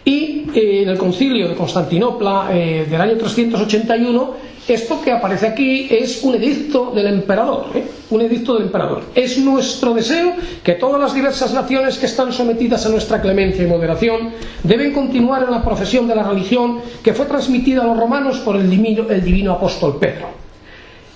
Y en el concilio de Constantinopla del año 381, esto que aparece aquí es un edicto del emperador, un edicto del emperador. Es nuestro deseo que todas las diversas naciones que están sometidas a nuestra clemencia y moderación deben continuar en la profesión de la religión que fue transmitida a los romanos por el divino apóstol Pedro.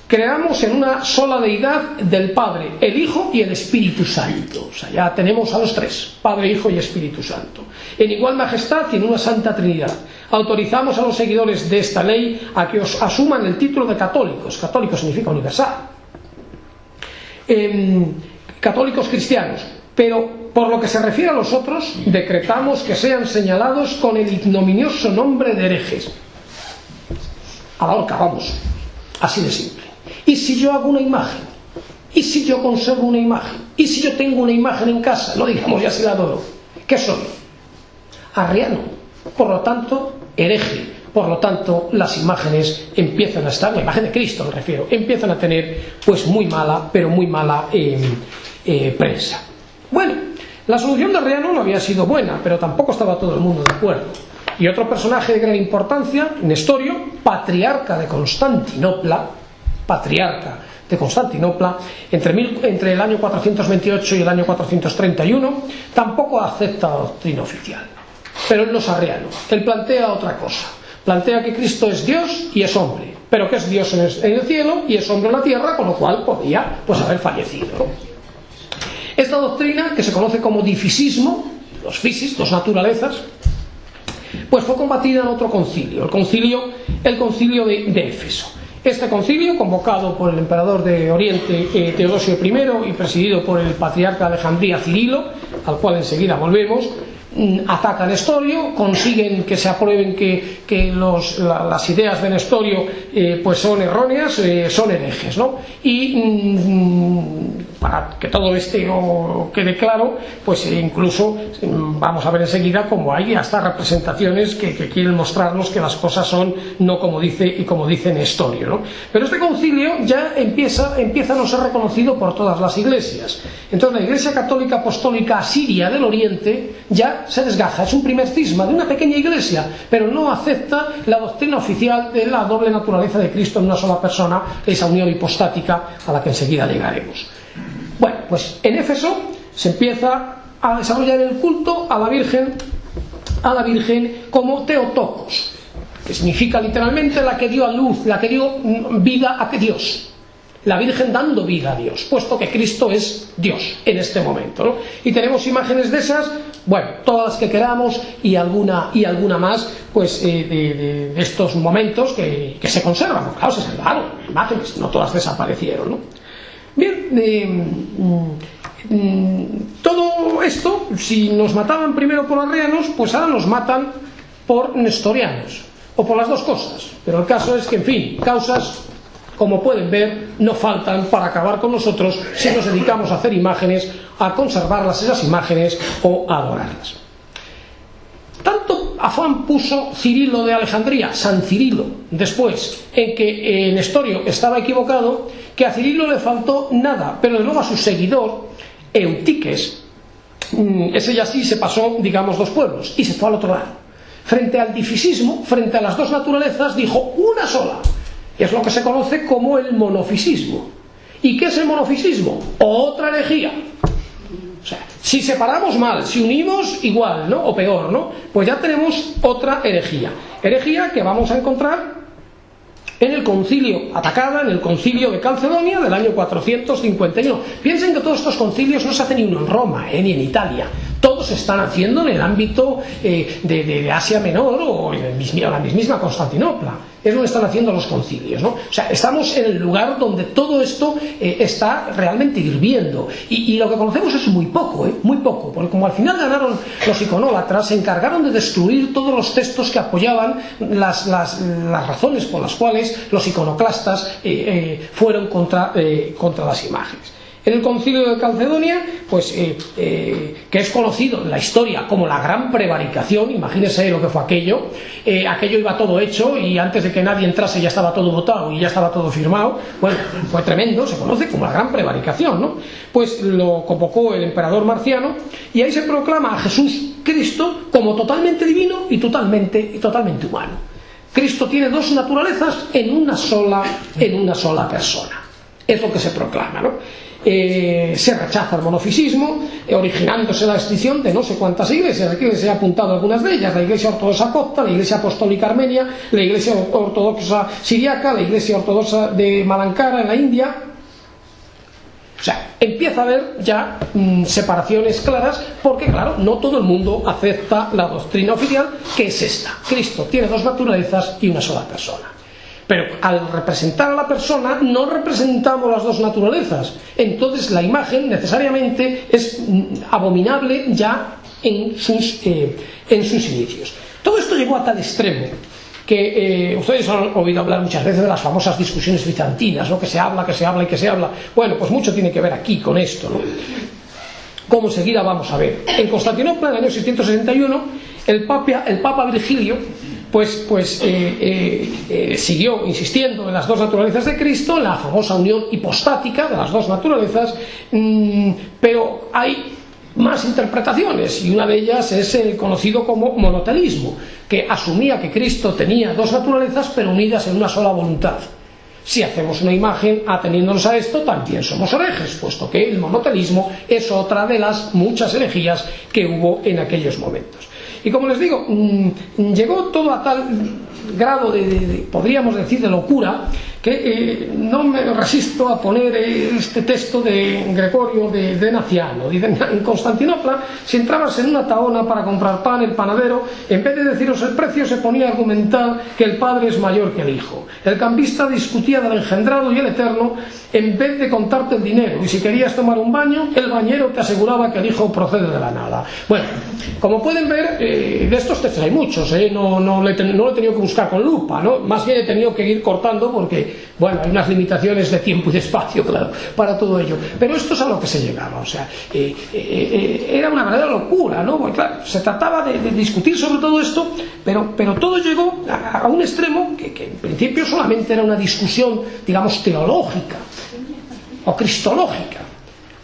Creamos en una sola deidad del Padre, el Hijo y el Espíritu Santo. O sea, ya tenemos a los tres, Padre, Hijo y Espíritu Santo, en igual majestad y en una santa Trinidad. Autorizamos a los seguidores de esta ley a que os asuman el título de católicos. Católico significa universal. Católicos cristianos. Pero por lo que se refiere a los otros, decretamos que sean señalados con el ignominioso nombre de herejes. A la horca, vamos. Así de simple. ¿Y si yo hago una imagen? ¿Y si yo conservo una imagen? ¿Y si yo tengo una imagen en casa? No digamos ya si la adoro. ¿Qué soy? Arriano. Por lo tanto, hereje. Por lo tanto, las imágenes empiezan a estar, la imagen de Cristo me refiero, empiezan a tener pues muy mala, pero muy mala prensa. Bueno, la solución de Arriano no había sido buena, pero tampoco estaba todo el mundo de acuerdo. Y otro personaje de gran importancia, Nestorio, patriarca de Constantinopla, entre el año 428 y el año 431, tampoco acepta la doctrina oficial. Pero él no es arriano, él plantea otra cosa. Plantea que Cristo es Dios y es hombre, pero que es Dios en el cielo y es hombre en la tierra, con lo cual podía pues haber fallecido, ¿no? Esta doctrina, que se conoce como difisismo, los fisis, dos naturalezas, pues fue combatida en otro concilio, el concilio de Éfeso. Este concilio, convocado por el emperador de Oriente Teodosio I y presidido por el patriarca de Alejandría Cirilo, al cual enseguida volvemos, ataca a Nestorio, consiguen que se aprueben que las ideas de Nestorio pues son erróneas, son herejes, ¿no? Y para que todo quede claro, pues incluso vamos a ver enseguida cómo hay hasta representaciones que quieren mostrarnos que las cosas son no como dice y como dice Nestorio, ¿no? Pero este concilio ya empieza a no ser reconocido por todas las iglesias. Entonces la Iglesia Católica Apostólica Asiria del Oriente ya se desgaja, es un primer cisma de una pequeña iglesia, pero no acepta la doctrina oficial de la doble naturaleza de Cristo en una sola persona, esa unión hipostática a la que enseguida llegaremos. Bueno, pues en Éfeso se empieza a desarrollar el culto a la Virgen como Theotokos, que significa literalmente la que dio a luz, la que dio vida a Dios. La Virgen dando vida a Dios, puesto que Cristo es Dios en este momento, ¿no? Y tenemos imágenes de esas, bueno, todas las que queramos y alguna más, pues de estos momentos que se conservan, claro, se salvaron imágenes, no todas desaparecieron, ¿no? Bien, todo esto, si nos mataban primero por arrianos, pues ahora nos matan por nestorianos, o por las dos cosas, pero el caso es que, en fin, causas, como pueden ver, no faltan para acabar con nosotros si nos dedicamos a hacer imágenes, a conservarlas esas imágenes o a adorarlas. Tanto afán puso Cirilo de Alejandría, San Cirilo, después, en que Nestorio estaba equivocado, que a Cirilo le faltó nada, pero de luego a su seguidor, Eutiques, ese ya sí se pasó, digamos, dos pueblos, y se fue al otro lado. Frente al difisismo, frente a las dos naturalezas, dijo una sola. Es lo que se conoce como el monofisismo. ¿Y qué es el monofisismo? Otra herejía. O sea, si separamos mal, si unimos igual, ¿no? O peor, ¿no? Pues ya tenemos otra herejía. Herejía que vamos a encontrar en el concilio, atacada en el concilio de Calcedonia del año 451. Piensen que todos estos concilios no se hacen ni uno en Roma, ni en Italia. Todos se están haciendo en el ámbito de Asia Menor o en la misma Constantinopla. Es donde están haciendo los concilios, ¿no? O sea, estamos en el lugar donde todo esto está realmente hirviendo. Y lo que conocemos es muy poco, muy poco. Porque como al final ganaron los iconólatras, se encargaron de destruir todos los textos que apoyaban las razones por las cuales los iconoclastas fueron contra las imágenes. En el concilio de Calcedonia, pues que es conocido en la historia como la gran prevaricación, imagínense lo que fue aquello. Aquello iba todo hecho y antes de que nadie entrase ya estaba todo votado y ya estaba todo firmado. Bueno, fue tremendo, se conoce como la gran prevaricación, ¿no? Pues lo convocó el emperador Marciano y ahí se proclama a Jesús Cristo como totalmente divino y totalmente humano. Cristo tiene dos naturalezas en una sola persona. Es lo que se proclama, ¿no? Se rechaza el monofisismo, originándose la extinción de no sé cuántas iglesias. Aquí les he apuntado algunas de ellas: la Iglesia Ortodoxa Copta, la Iglesia Apostólica Armenia, la Iglesia Ortodoxa Siriaca, la Iglesia Ortodoxa de Malankara en la India. O sea, empieza a haber ya separaciones claras, porque claro, no todo el mundo acepta la doctrina oficial, que es esta: Cristo tiene dos naturalezas y una sola persona. Pero al representar a la persona no representamos las dos naturalezas. Entonces la imagen necesariamente es abominable ya en sus inicios. Todo esto llegó a tal extremo que ustedes han oído hablar muchas veces de las famosas discusiones bizantinas, ¿no? Que se habla y que se habla. Bueno, pues mucho tiene que ver aquí con esto, ¿no? Como enseguida vamos a ver. En Constantinopla, en el año 661, el Papa Virgilio siguió insistiendo en las dos naturalezas de Cristo, en la famosa unión hipostática de las dos naturalezas, pero hay más interpretaciones, y una de ellas es el conocido como monotelismo, que asumía que Cristo tenía dos naturalezas pero unidas en una sola voluntad. Si hacemos una imagen ateniéndonos a esto, también somos herejes, puesto que el monotelismo es otra de las muchas herejías que hubo en aquellos momentos. Y como les digo, llegó todo a tal grado podríamos decir, de locura, que no me resisto a poner este texto de Gregorio de Naciano. Dice: en Constantinopla, si entrabas en una tahona para comprar pan, el panadero, en vez de deciros el precio, se ponía a argumentar que el padre es mayor que el hijo. El cambista discutía del engendrado y el eterno en vez de contarte el dinero, y si querías tomar un baño, el bañero te aseguraba que el hijo procede de la nada. Bueno, como pueden ver, de estos textos hay muchos, no lo he tenido que buscar con lupa, ¿no? Más bien he tenido que ir cortando porque bueno, hay unas limitaciones de tiempo y de espacio, claro, para todo ello, pero esto es a lo que se llegaba, o sea, era una verdadera locura, ¿no? Porque, claro, se trataba de discutir sobre todo esto, pero todo llegó a un extremo que en principio solamente era una discusión, digamos, teológica o cristológica,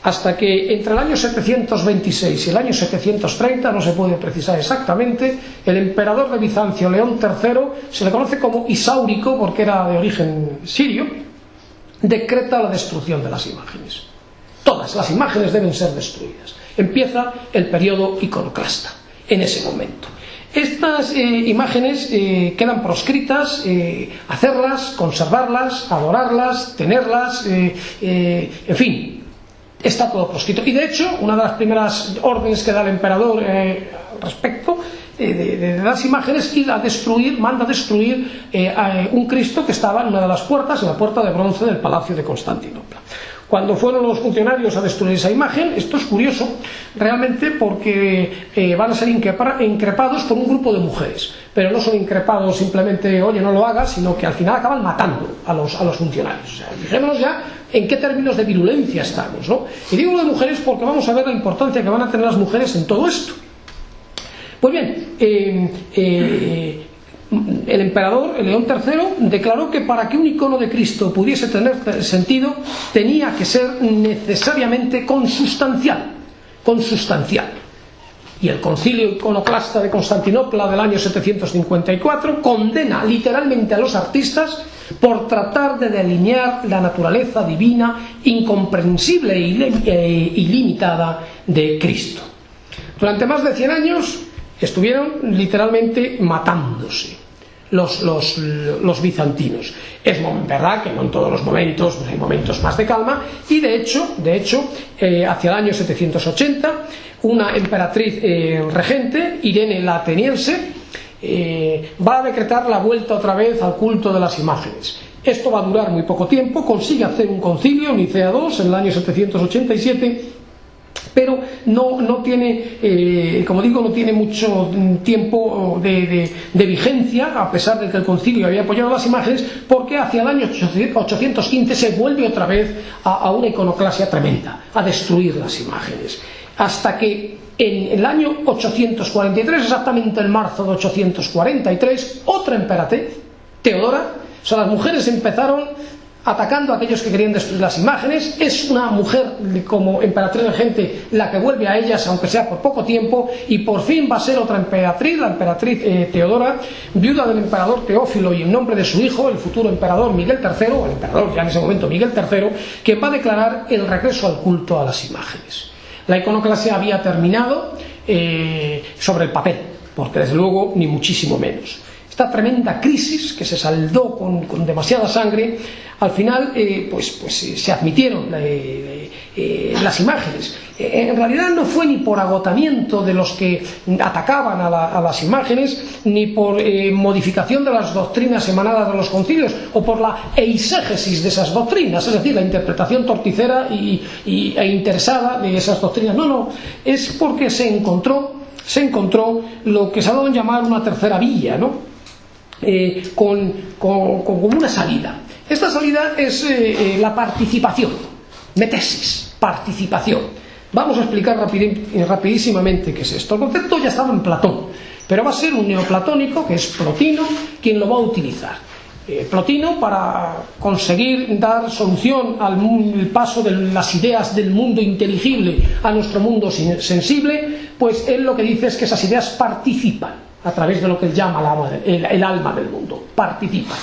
hasta que entre el año 726 y el año 730, no se puede precisar exactamente, el emperador de Bizancio, León III, se le conoce como Isáurico porque era de origen sirio, decreta la destrucción de las imágenes. Todas las imágenes deben ser destruidas. Empieza el periodo iconoclasta en ese momento. Estas imágenes quedan proscritas, hacerlas, conservarlas, adorarlas, tenerlas, en fin, está todo proscrito. Y de hecho, una de las primeras órdenes que da el emperador respecto de las imágenes es manda destruir un Cristo que estaba en una de las puertas, en la puerta de bronce del Palacio de Constantinopla. Cuando fueron los funcionarios a destruir esa imagen, esto es curioso realmente porque van a ser increpados por un grupo de mujeres, pero no son increpados simplemente, oye, no lo hagas, sino que al final acaban matando a los funcionarios. O sea, fijémonos ya en qué términos de virulencia estamos, ¿no? Y digo lo de mujeres porque vamos a ver la importancia que van a tener las mujeres en todo esto. Pues bien, el emperador, el León III, declaró que para que un icono de Cristo pudiese tener sentido, tenía que ser necesariamente consustancial. Y el concilio iconoclasta de Constantinopla del año 754 condena literalmente a los artistas por tratar de delinear la naturaleza divina, incomprensible e ilimitada de Cristo. Durante más de 100 años estuvieron literalmente matándose los bizantinos. Es verdad que no en todos los momentos, pues hay momentos más de calma, y de hecho hacia el año 780 una emperatriz regente, Irene la Ateniense, va a decretar la vuelta otra vez al culto de las imágenes. Esto va a durar muy poco tiempo, consigue hacer un concilio, Nicea II, en el año 787, pero no tiene, como digo, no tiene mucho tiempo de vigencia, a pesar de que el concilio había apoyado las imágenes, porque hacia el año 815 se vuelve otra vez a una iconoclasia tremenda, a destruir las imágenes, hasta que en el año 843, exactamente en marzo de 843, otra emperatriz, Teodora, o sea, las mujeres empezaron atacando a aquellos que querían destruir las imágenes. Es una mujer como emperatriz regente la que vuelve a ellas, aunque sea por poco tiempo, y por fin va a ser otra emperatriz, la emperatriz Teodora, viuda del emperador Teófilo y en nombre de su hijo, el futuro emperador Miguel III, o el emperador ya en ese momento Miguel III, que va a declarar el regreso al culto a las imágenes. La iconoclasia había terminado sobre el papel, porque desde luego ni muchísimo menos. Esta tremenda crisis que se saldó con demasiada sangre, al final se admitieron las imágenes. En realidad no fue ni por agotamiento de los que atacaban a las imágenes, ni por modificación de las doctrinas emanadas de los concilios, o por la eisegesis de esas doctrinas, es decir, la interpretación torticera e interesada de esas doctrinas. No, es porque se encontró lo que se ha dado en llamar una tercera vía, ¿no? Con una salida. Esta salida es la participación, metesis, participación. Vamos a explicar rapidísimamente qué es esto. El concepto ya estaba en Platón, pero va a ser un neoplatónico, que es Plotino, quien lo va a utilizar. Plotino, para conseguir dar solución al paso de las ideas del mundo inteligible a nuestro mundo sensible, pues él lo que dice es que esas ideas participan a través de lo que él llama el alma del mundo, participa.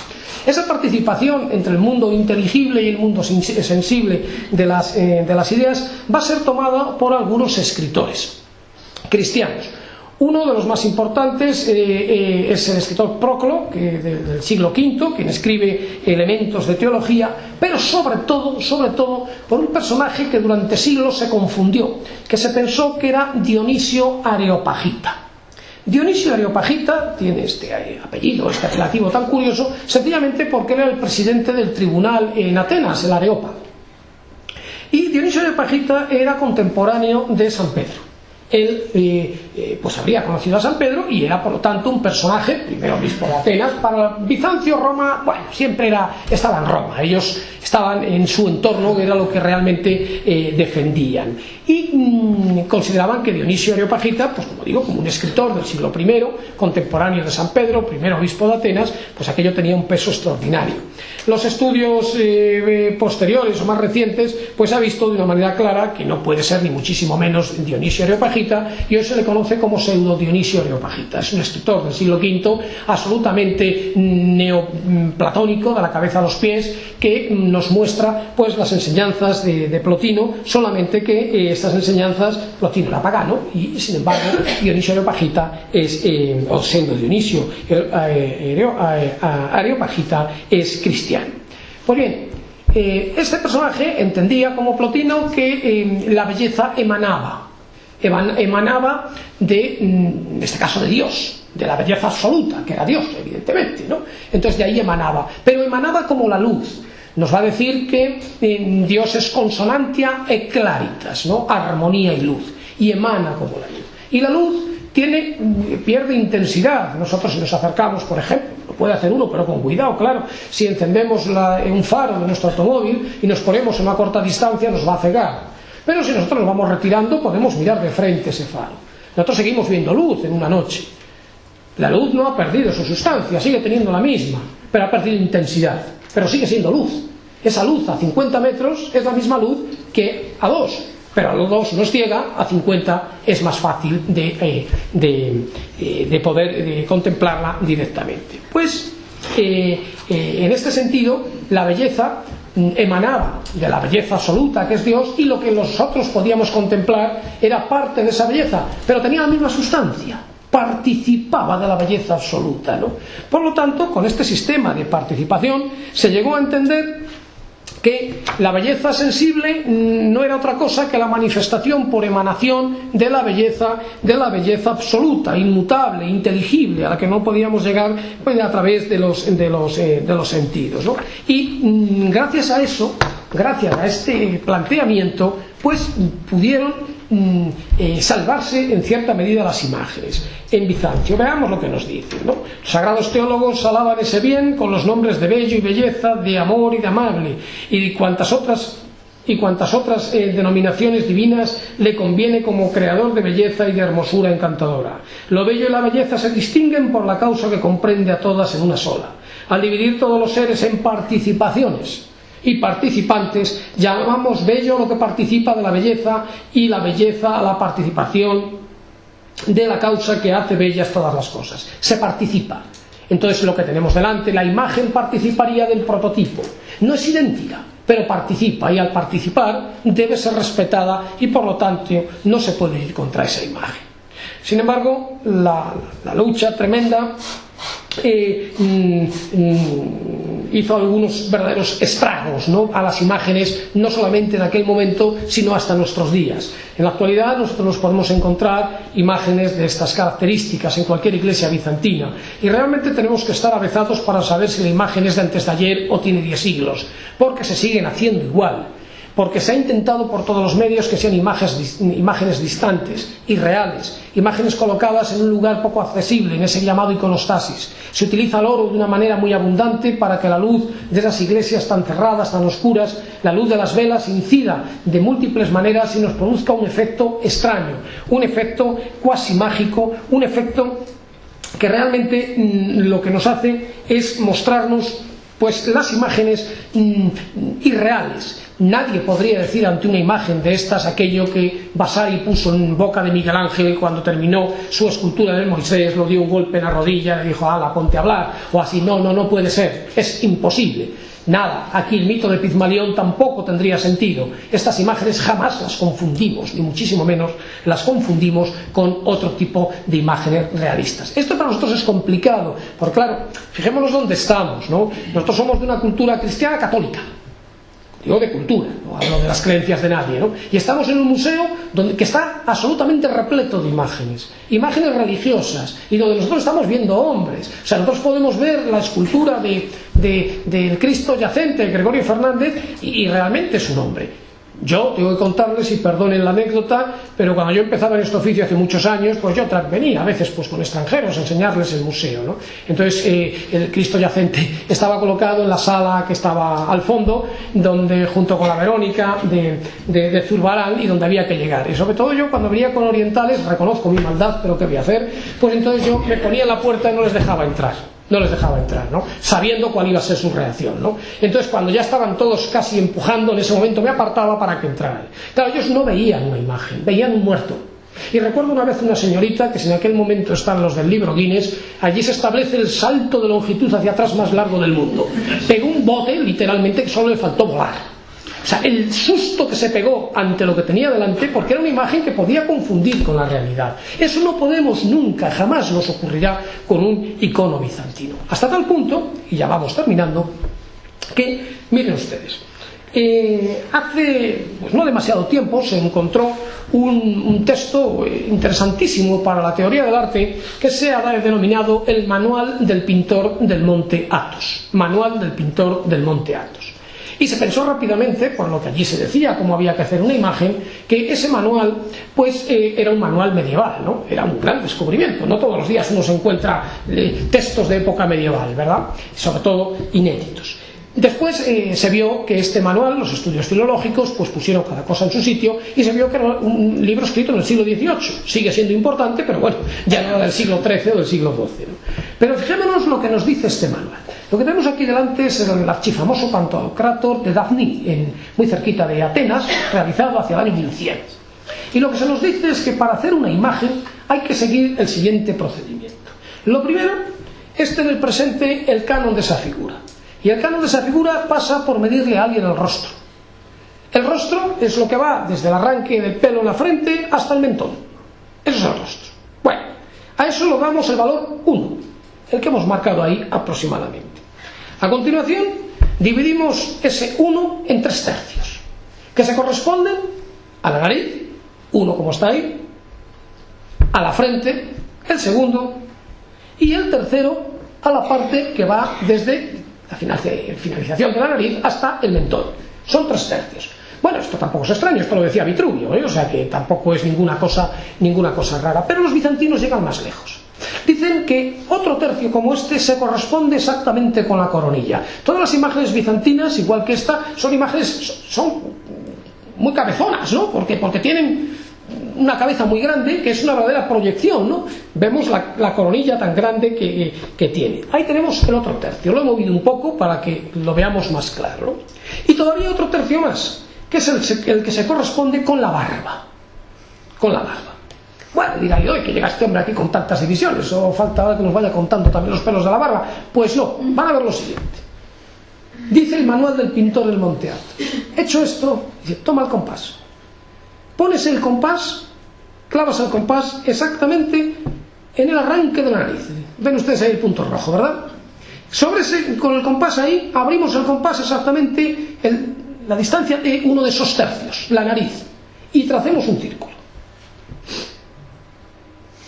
Esa participación entre el mundo inteligible y el mundo sensible de las ideas va a ser tomada por algunos escritores cristianos. Uno de los más importantes es el escritor Proclo, del siglo V, quien escribe elementos de teología, pero sobre todo por un personaje que durante siglos se confundió, que se pensó que era Dionisio Areopagita. Dionisio Areopagita tiene este apellido, este apelativo tan curioso, sencillamente porque él era el presidente del tribunal en Atenas, el Areópago. Y Dionisio Areopagita era contemporáneo de San Pedro. él pues habría conocido a San Pedro y era por lo tanto un personaje, primero obispo de Atenas. Para Bizancio, Roma, bueno, siempre estaba en Roma, ellos estaban en su entorno, era lo que realmente defendían, y consideraban que Dionisio Areopagita, pues como digo, como un escritor del siglo I, contemporáneo de San Pedro, primer obispo de Atenas, pues aquello tenía un peso extraordinario. Los estudios posteriores o más recientes pues ha visto de una manera clara que no puede ser ni muchísimo menos Dionisio Areopagita, y hoy se le conoce como pseudo Dionisio Areopagita. Es un escritor del siglo V absolutamente neoplatónico de la cabeza a los pies, que nos muestra pues las enseñanzas de Plotino, solamente que estas enseñanzas, Plotino era pagano y sin embargo Dionisio Areopagita o siendo Dionisio Areopagita es cristiano. Pues bien, este personaje entendía como Plotino que la belleza emanaba de, en este caso, de Dios, de la belleza absoluta, que era Dios, evidentemente, ¿no? Entonces de ahí emanaba, pero emanaba como la luz. Nos va a decir que Dios es consonantia e claritas, ¿no? Armonía y luz, y emana como la luz. Y la luz pierde intensidad. Nosotros, si nos acercamos, por ejemplo, lo puede hacer uno, pero con cuidado, claro, si encendemos un faro de nuestro automóvil y nos ponemos en una corta distancia, nos va a cegar. Pero si nosotros nos vamos retirando, podemos mirar de frente ese faro. Nosotros seguimos viendo luz en una noche. La luz no ha perdido su sustancia, sigue teniendo la misma, pero ha perdido intensidad, pero sigue siendo luz. Esa luz a 50 metros es la misma luz que a 2, pero a los 2 nos ciega, a 50 es más fácil de poder contemplarla directamente. Pues en este sentido la belleza emanaba de la belleza absoluta que es Dios, y lo que nosotros podíamos contemplar era parte de esa belleza, pero tenía la misma sustancia, participaba de la belleza absoluta, ¿no? Por lo tanto, con este sistema de participación se llegó a entender que la belleza sensible no era otra cosa que la manifestación por emanación de la belleza absoluta, inmutable, inteligible, a la que no podíamos llegar pues, a través de los sentidos, ¿no? Y gracias a eso, gracias a este planteamiento, pues pudieron salvarse en cierta medida las imágenes. En Bizancio, veamos lo que nos dicen, ¿no? Los sagrados teólogos alaban ese bien con los nombres de bello y belleza, de amor y de amable, y cuantas otras denominaciones divinas le conviene como creador de belleza y de hermosura encantadora. Lo bello y la belleza se distinguen por la causa que comprende a todas en una sola. Al dividir todos los seres en participaciones y participantes, llamamos bello lo que participa de la belleza, y la belleza a la participación de la causa que hace bellas todas las cosas. Se participa. Entonces lo que tenemos delante, la imagen participaría del prototipo. No es idéntica, pero participa, y al participar debe ser respetada, y por lo tanto no se puede ir contra esa imagen. Sin embargo, la lucha tremenda hizo algunos verdaderos estragos, ¿no?, a las imágenes, no solamente de aquel momento, sino hasta nuestros días. En la actualidad nosotros nos podemos encontrar imágenes de estas características en cualquier iglesia bizantina, y realmente tenemos que estar avezados para saber si la imagen es de antes de ayer o tiene 10 siglos, porque se siguen haciendo igual. Porque se ha intentado por todos los medios que sean imágenes distantes, irreales, imágenes colocadas en un lugar poco accesible, en ese llamado iconostasis. Se utiliza el oro de una manera muy abundante para que la luz de esas iglesias tan cerradas, tan oscuras, la luz de las velas incida de múltiples maneras y nos produzca un efecto extraño, un efecto cuasi mágico, un efecto que realmente lo que nos hace es mostrarnos pues las imágenes irreales. Nadie podría decir ante una imagen de estas aquello que Vasari puso en boca de Miguel Ángel cuando terminó su escultura de Moisés, lo dio un golpe en la rodilla, le dijo, ala, ponte a hablar, o así. No puede ser, es imposible. Nada, aquí el mito de Pigmalión tampoco tendría sentido. Estas imágenes jamás las confundimos, ni muchísimo menos las confundimos con otro tipo de imágenes realistas. Esto para nosotros es complicado, porque claro, fijémonos dónde estamos, ¿no? Nosotros somos de una cultura cristiana católica. Digo de cultura, no hablo de las creencias de nadie, ¿no? Y estamos en un museo que está absolutamente repleto de imágenes religiosas, y donde nosotros estamos viendo hombres. O sea, nosotros podemos ver la escultura del Cristo yacente, Gregorio Fernández, y realmente es un hombre. Yo tengo que contarles, y perdonen la anécdota, pero cuando yo empezaba en este oficio hace muchos años, pues yo venía a veces pues con extranjeros a enseñarles el museo, ¿no? Entonces el Cristo yacente estaba colocado en la sala que estaba al fondo, donde junto con la Verónica de Zurbarán, y donde había que llegar. Y sobre todo yo cuando venía con orientales, reconozco mi maldad, pero ¿qué voy a hacer? Pues entonces yo me ponía en la puerta y no les dejaba entrar. ¿No? Sabiendo cuál iba a ser su reacción, ¿no? Entonces cuando ya estaban todos casi empujando, en ese momento me apartaba para que entraran. Claro, ellos no veían una imagen, veían un muerto. Y recuerdo una vez una señorita, que si en aquel momento están los del libro Guinness, allí se establece el salto de longitud hacia atrás más largo del mundo. Pegó un bote, literalmente, que solo le faltó volar. O sea, el susto que se pegó ante lo que tenía delante, porque era una imagen que podía confundir con la realidad. Eso no podemos nunca, jamás nos ocurrirá con un icono bizantino. Hasta tal punto, y ya vamos terminando, que, miren ustedes, hace pues no demasiado tiempo se encontró un texto interesantísimo para la teoría del arte que se ha denominado el Manual del Pintor del Monte Athos. Manual del Pintor del Monte Athos. Y se pensó rápidamente, por lo que allí se decía, cómo había que hacer una imagen, que ese manual, pues era un manual medieval, ¿no? Era un gran descubrimiento. No todos los días uno se encuentra textos de época medieval, ¿verdad? Sobre todo inéditos. Después se vio que este manual, los estudios filológicos, pues pusieron cada cosa en su sitio y se vio que era un libro escrito en el siglo XVIII. Sigue siendo importante, pero bueno, ya no era del siglo XIII o del siglo XII, ¿no? Pero fijémonos lo que nos dice este manual. Lo que tenemos aquí delante es el archifamoso Pantocrátor de Dafni, muy cerquita de Atenas, realizado hacia el año 1100. Y lo que se nos dice es que para hacer una imagen hay que seguir el siguiente procedimiento. Lo primero es tener presente el canon de esa figura. Y el canon de esa figura pasa por medirle a alguien el rostro. El rostro es lo que va desde el arranque del pelo en la frente hasta el mentón. Eso es el rostro. Bueno, a eso lo damos el valor 1, el que hemos marcado ahí aproximadamente. A continuación, dividimos ese 1 en 3 tercios, que se corresponden a la nariz, 1 como está ahí, a la frente, el segundo, y el tercero a la parte que va desde la finalización de la nariz hasta el mentón. Son 3 tercios. Bueno, esto tampoco es extraño, esto lo decía Vitruvio, o sea que tampoco es ninguna cosa rara, pero los bizantinos llegan más lejos. Dicen que otro tercio como este se corresponde exactamente con la coronilla. Todas las imágenes bizantinas, igual que esta, son imágenes muy cabezonas, ¿no? Porque tienen una cabeza muy grande, que es una verdadera proyección, ¿no? Vemos la coronilla tan grande que tiene. Ahí tenemos el otro tercio, lo he movido un poco para que lo veamos más claro, ¿no? Y todavía otro tercio más, que es el que se corresponde con la barba. Con la barba. Bueno, dirá yo, que llega este hombre aquí con tantas divisiones, o falta ahora que nos vaya contando también los pelos de la barba. Pues no, van a ver lo siguiente. Dice el Manual del Pintor del Monte Athos. Hecho esto, dice, toma el compás. Pones el compás, clavas el compás exactamente en el arranque de la nariz. Ven ustedes ahí el punto rojo, ¿verdad? Con el compás ahí, abrimos el compás exactamente la distancia de uno de esos tercios, la nariz, y tracemos un círculo.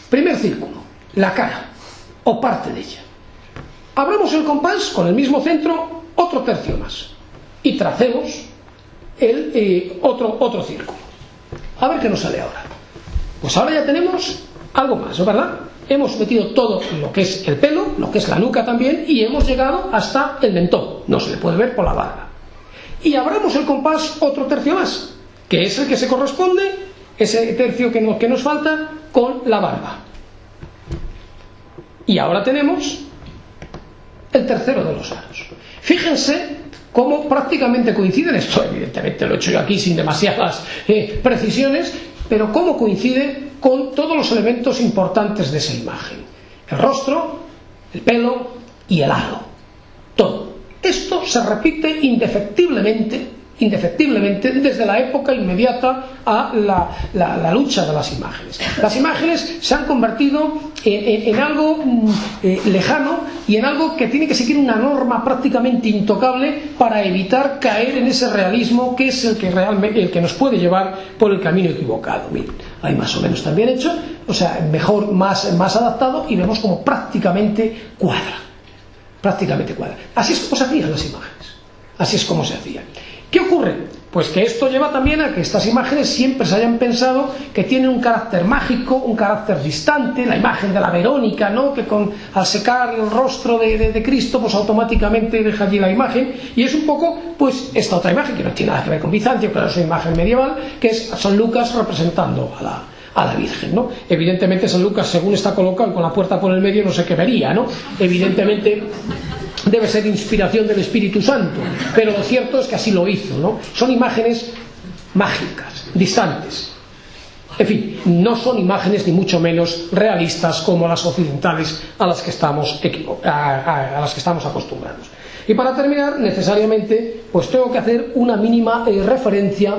Primer círculo, la cara, o parte de ella. Abramos el compás con el mismo centro, otro tercio más, y tracemos otro círculo. A ver qué nos sale ahora. Pues ahora ya tenemos algo más, ¿no, verdad? Hemos metido todo lo que es el pelo, lo que es la nuca también, y hemos llegado hasta el mentón. No se le puede ver por la barba. Y abramos el compás otro tercio más, que es el que se corresponde, ese tercio que nos falta, con la barba. Y ahora tenemos el tercero de los aros. Fíjense cómo prácticamente coinciden, esto evidentemente lo he hecho yo aquí sin demasiadas precisiones, pero cómo coincide con todos los elementos importantes de esa imagen. El rostro, el pelo y el aro. Todo. Esto se repite indefectiblemente desde la época inmediata a la lucha de las imágenes. Las imágenes se han convertido en algo lejano y en algo que tiene que seguir una norma prácticamente intocable para evitar caer en ese realismo que es el que nos puede llevar por el camino equivocado. Miren, ahí más o menos también hecho, o sea, mejor, más adaptado, y vemos como prácticamente cuadra. Así es como se hacían las imágenes. Así es como se hacían. ¿Qué ocurre? Pues que esto lleva también a que estas imágenes siempre se hayan pensado que tienen un carácter mágico, un carácter distante, la imagen de la Verónica, ¿no?, que al secar el rostro de Cristo, pues automáticamente deja allí la imagen, y es un poco, pues, esta otra imagen, que no tiene nada que ver con Bizancio, pero es una imagen medieval, que es San Lucas representando a la Virgen, ¿no? Evidentemente San Lucas, según está colocado con la puerta por el medio, no sé qué vería, ¿no? Evidentemente debe ser inspiración del Espíritu Santo, pero lo cierto es que así lo hizo, ¿no? Son imágenes mágicas, distantes. En fin, no son imágenes ni mucho menos realistas como las occidentales a las que estamos acostumbrados. Y para terminar, necesariamente, pues tengo que hacer una mínima referencia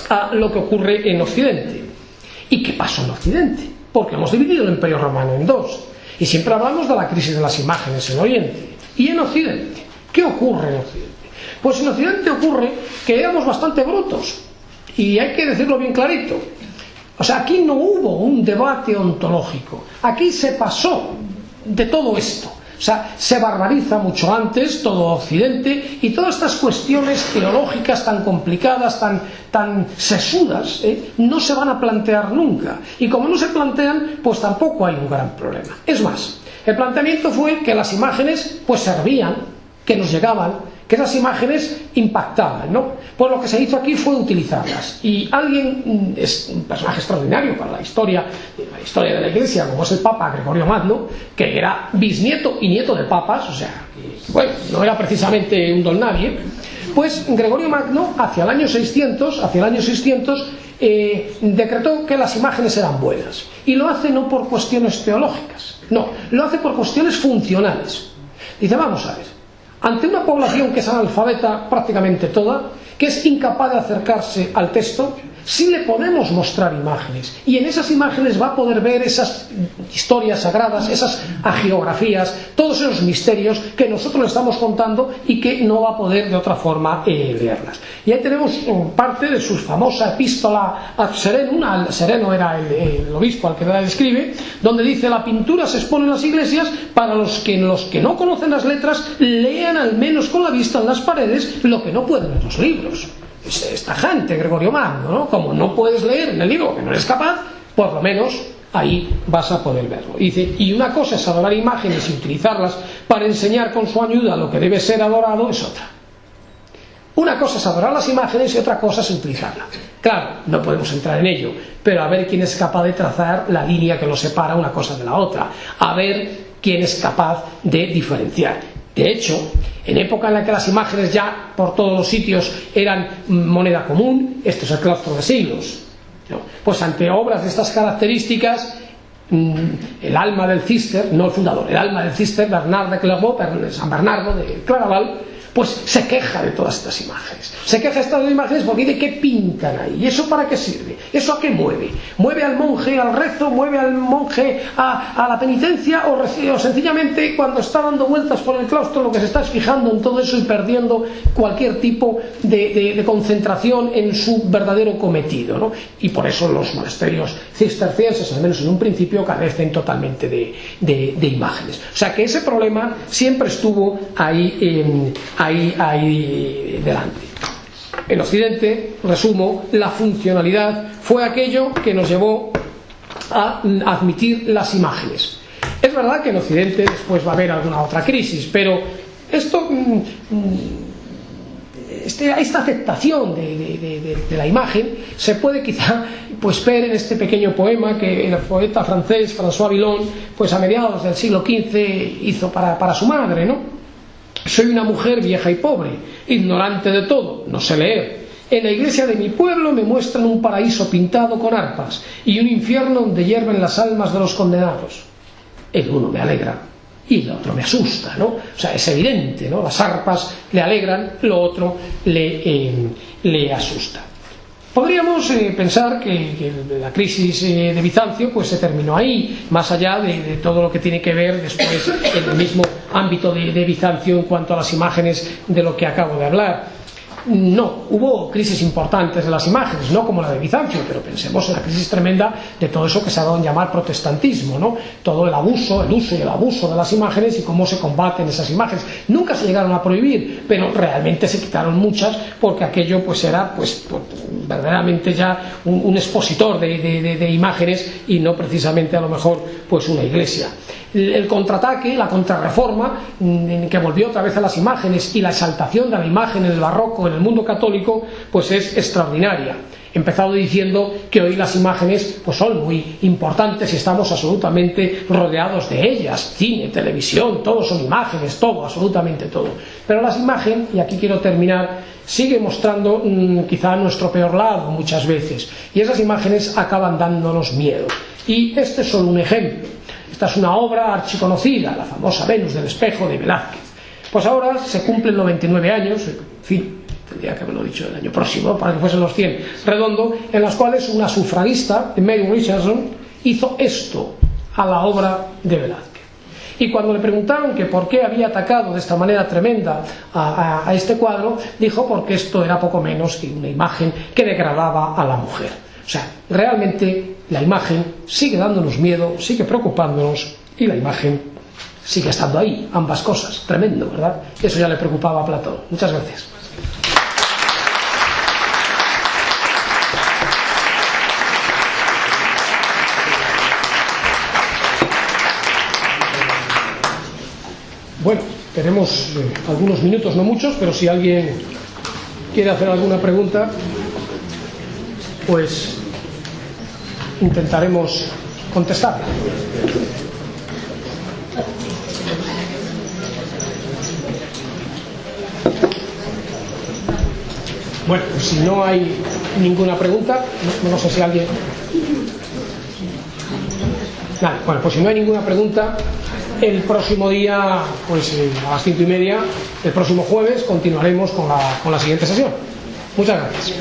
a lo que ocurre en Occidente. ¿Y qué pasó en Occidente? Porque hemos dividido el Imperio Romano en dos. Y siempre hablamos de la crisis de las imágenes en Oriente. ¿Y en Occidente? ¿Qué ocurre en Occidente? Pues en Occidente ocurre que éramos bastante brutos. Y hay que decirlo bien clarito. O sea, aquí no hubo un debate ontológico. Aquí se pasó de todo esto. O sea, se barbariza mucho antes todo Occidente, y todas estas cuestiones teológicas tan complicadas, tan sesudas, no se van a plantear nunca. Y como no se plantean, pues tampoco hay un gran problema. Es más, el planteamiento fue que las imágenes pues servían, que nos llegaban, que esas imágenes impactaban, ¿no? Pues lo que se hizo aquí fue utilizarlas. Y alguien, es un personaje extraordinario para la historia de la Iglesia, como es el Papa Gregorio Magno, que era bisnieto y nieto de papas, o sea, que, bueno, no era precisamente un don nadie. Pues Gregorio Magno, hacia el año 600, decretó que las imágenes eran buenas. Y lo hace no por cuestiones teológicas, no, lo hace por cuestiones funcionales. Dice, vamos a ver, ante una población que es analfabeta prácticamente toda, que es incapaz de acercarse al texto, sí le podemos mostrar imágenes, y en esas imágenes va a poder ver esas historias sagradas, esas hagiografías, todos esos misterios que nosotros le estamos contando y que no va a poder de otra forma leerlas. Y ahí tenemos parte de su famosa epístola ad Serenum. Sereno era el obispo al que la escribe, donde dice: la pintura se expone en las iglesias para los que no conocen las letras lean al menos con la vista en las paredes lo que no pueden en los libros. Esta gente, Gregorio Magno, ¿no? Como no puedes leer en el libro que no eres capaz, por lo menos ahí vas a poder verlo. Y dice, y una cosa es adorar imágenes y utilizarlas para enseñar con su ayuda lo que debe ser adorado, es otra. Una cosa es adorar las imágenes y otra cosa es utilizarlas. Claro, no podemos entrar en ello, pero a ver quién es capaz de trazar la línea que lo separa una cosa de la otra, a ver quién es capaz de diferenciar. De hecho, en época en la que las imágenes ya por todos los sitios eran moneda común, esto es el claustro de Siglos, ¿no? Pues ante obras de estas características, el alma del Cister, no el fundador, el alma del Cister, Bernard de Clairvaux, San Bernardo de Claraval, pues se queja de todas estas imágenes. Se queja de estas imágenes porque dice, ¿qué pintan ahí? ¿Y eso para qué sirve? ¿Eso a qué mueve? ¿Mueve al monje al rezo? ¿Mueve al monje a la penitencia? ¿O sencillamente cuando está dando vueltas por el claustro lo que se está es fijando en todo eso y perdiendo cualquier tipo de concentración en su verdadero cometido, ¿no? Y por eso los monasterios cistercienses, al menos en un principio, carecen totalmente de imágenes. O sea que ese problema siempre estuvo ahí delante. En Occidente, resumo, la funcionalidad fue aquello que nos llevó a admitir las imágenes. Es verdad que en Occidente después va a haber alguna otra crisis, pero esto, esta aceptación de la imagen se puede quizá pues ver en este pequeño poema que el poeta francés François Villon, pues a mediados del siglo XV hizo para su madre, ¿no? Soy una mujer vieja y pobre, ignorante de todo, no sé leer. En la iglesia de mi pueblo me muestran un paraíso pintado con arpas y un infierno donde hierven las almas de los condenados. El uno me alegra y el otro me asusta, ¿no? O sea, es evidente, ¿no? Las arpas le alegran, lo otro le asusta. Podríamos pensar que la crisis de Bizancio pues se terminó ahí, más allá de todo lo que tiene que ver después en el mismo ámbito de Bizancio en cuanto a las imágenes de lo que acabo de hablar. No, hubo crisis importantes de las imágenes, no como la de Bizancio, pero pensemos en la crisis tremenda de todo eso que se ha dado en llamar protestantismo, ¿no? Todo el abuso, el uso y el abuso de las imágenes y cómo se combaten esas imágenes. Nunca se llegaron a prohibir, pero realmente se quitaron muchas porque aquello pues era verdaderamente ya un expositor de imágenes y no precisamente a lo mejor pues una iglesia. El contraataque, la contrarreforma, que volvió otra vez a las imágenes y la exaltación de la imagen en el barroco, en el mundo católico, pues es extraordinaria. He empezado diciendo que hoy las imágenes pues son muy importantes y estamos absolutamente rodeados de ellas. Cine, televisión, todo son imágenes, todo, absolutamente todo. Pero las imágenes, y aquí quiero terminar, sigue mostrando quizá nuestro peor lado muchas veces. Y esas imágenes acaban dándonos miedo. Y este es solo un ejemplo. Esta es una obra archiconocida, la famosa Venus del espejo de Velázquez. Pues ahora se cumplen 99 años, en fin, tendría que haberlo dicho el año próximo, para que fuesen los 100 redondo, en las cuales una sufragista, Mary Richardson, hizo esto a la obra de Velázquez. Y cuando le preguntaron que por qué había atacado de esta manera tremenda a este cuadro, dijo porque esto era poco menos que una imagen que degradaba a la mujer. O sea, realmente la imagen sigue dándonos miedo, sigue preocupándonos y la imagen sigue estando ahí, ambas cosas. Tremendo, ¿verdad? Eso ya le preocupaba a Platón. Muchas gracias. Bueno, tenemos algunos minutos, no muchos, pero si alguien quiere hacer alguna pregunta, pues intentaremos contestar. Bueno, pues si no hay ninguna pregunta, no sé si alguien... Nada, bueno, pues si no hay ninguna pregunta, el próximo día, pues a las 5:30, el próximo jueves, continuaremos con la siguiente sesión. Muchas gracias.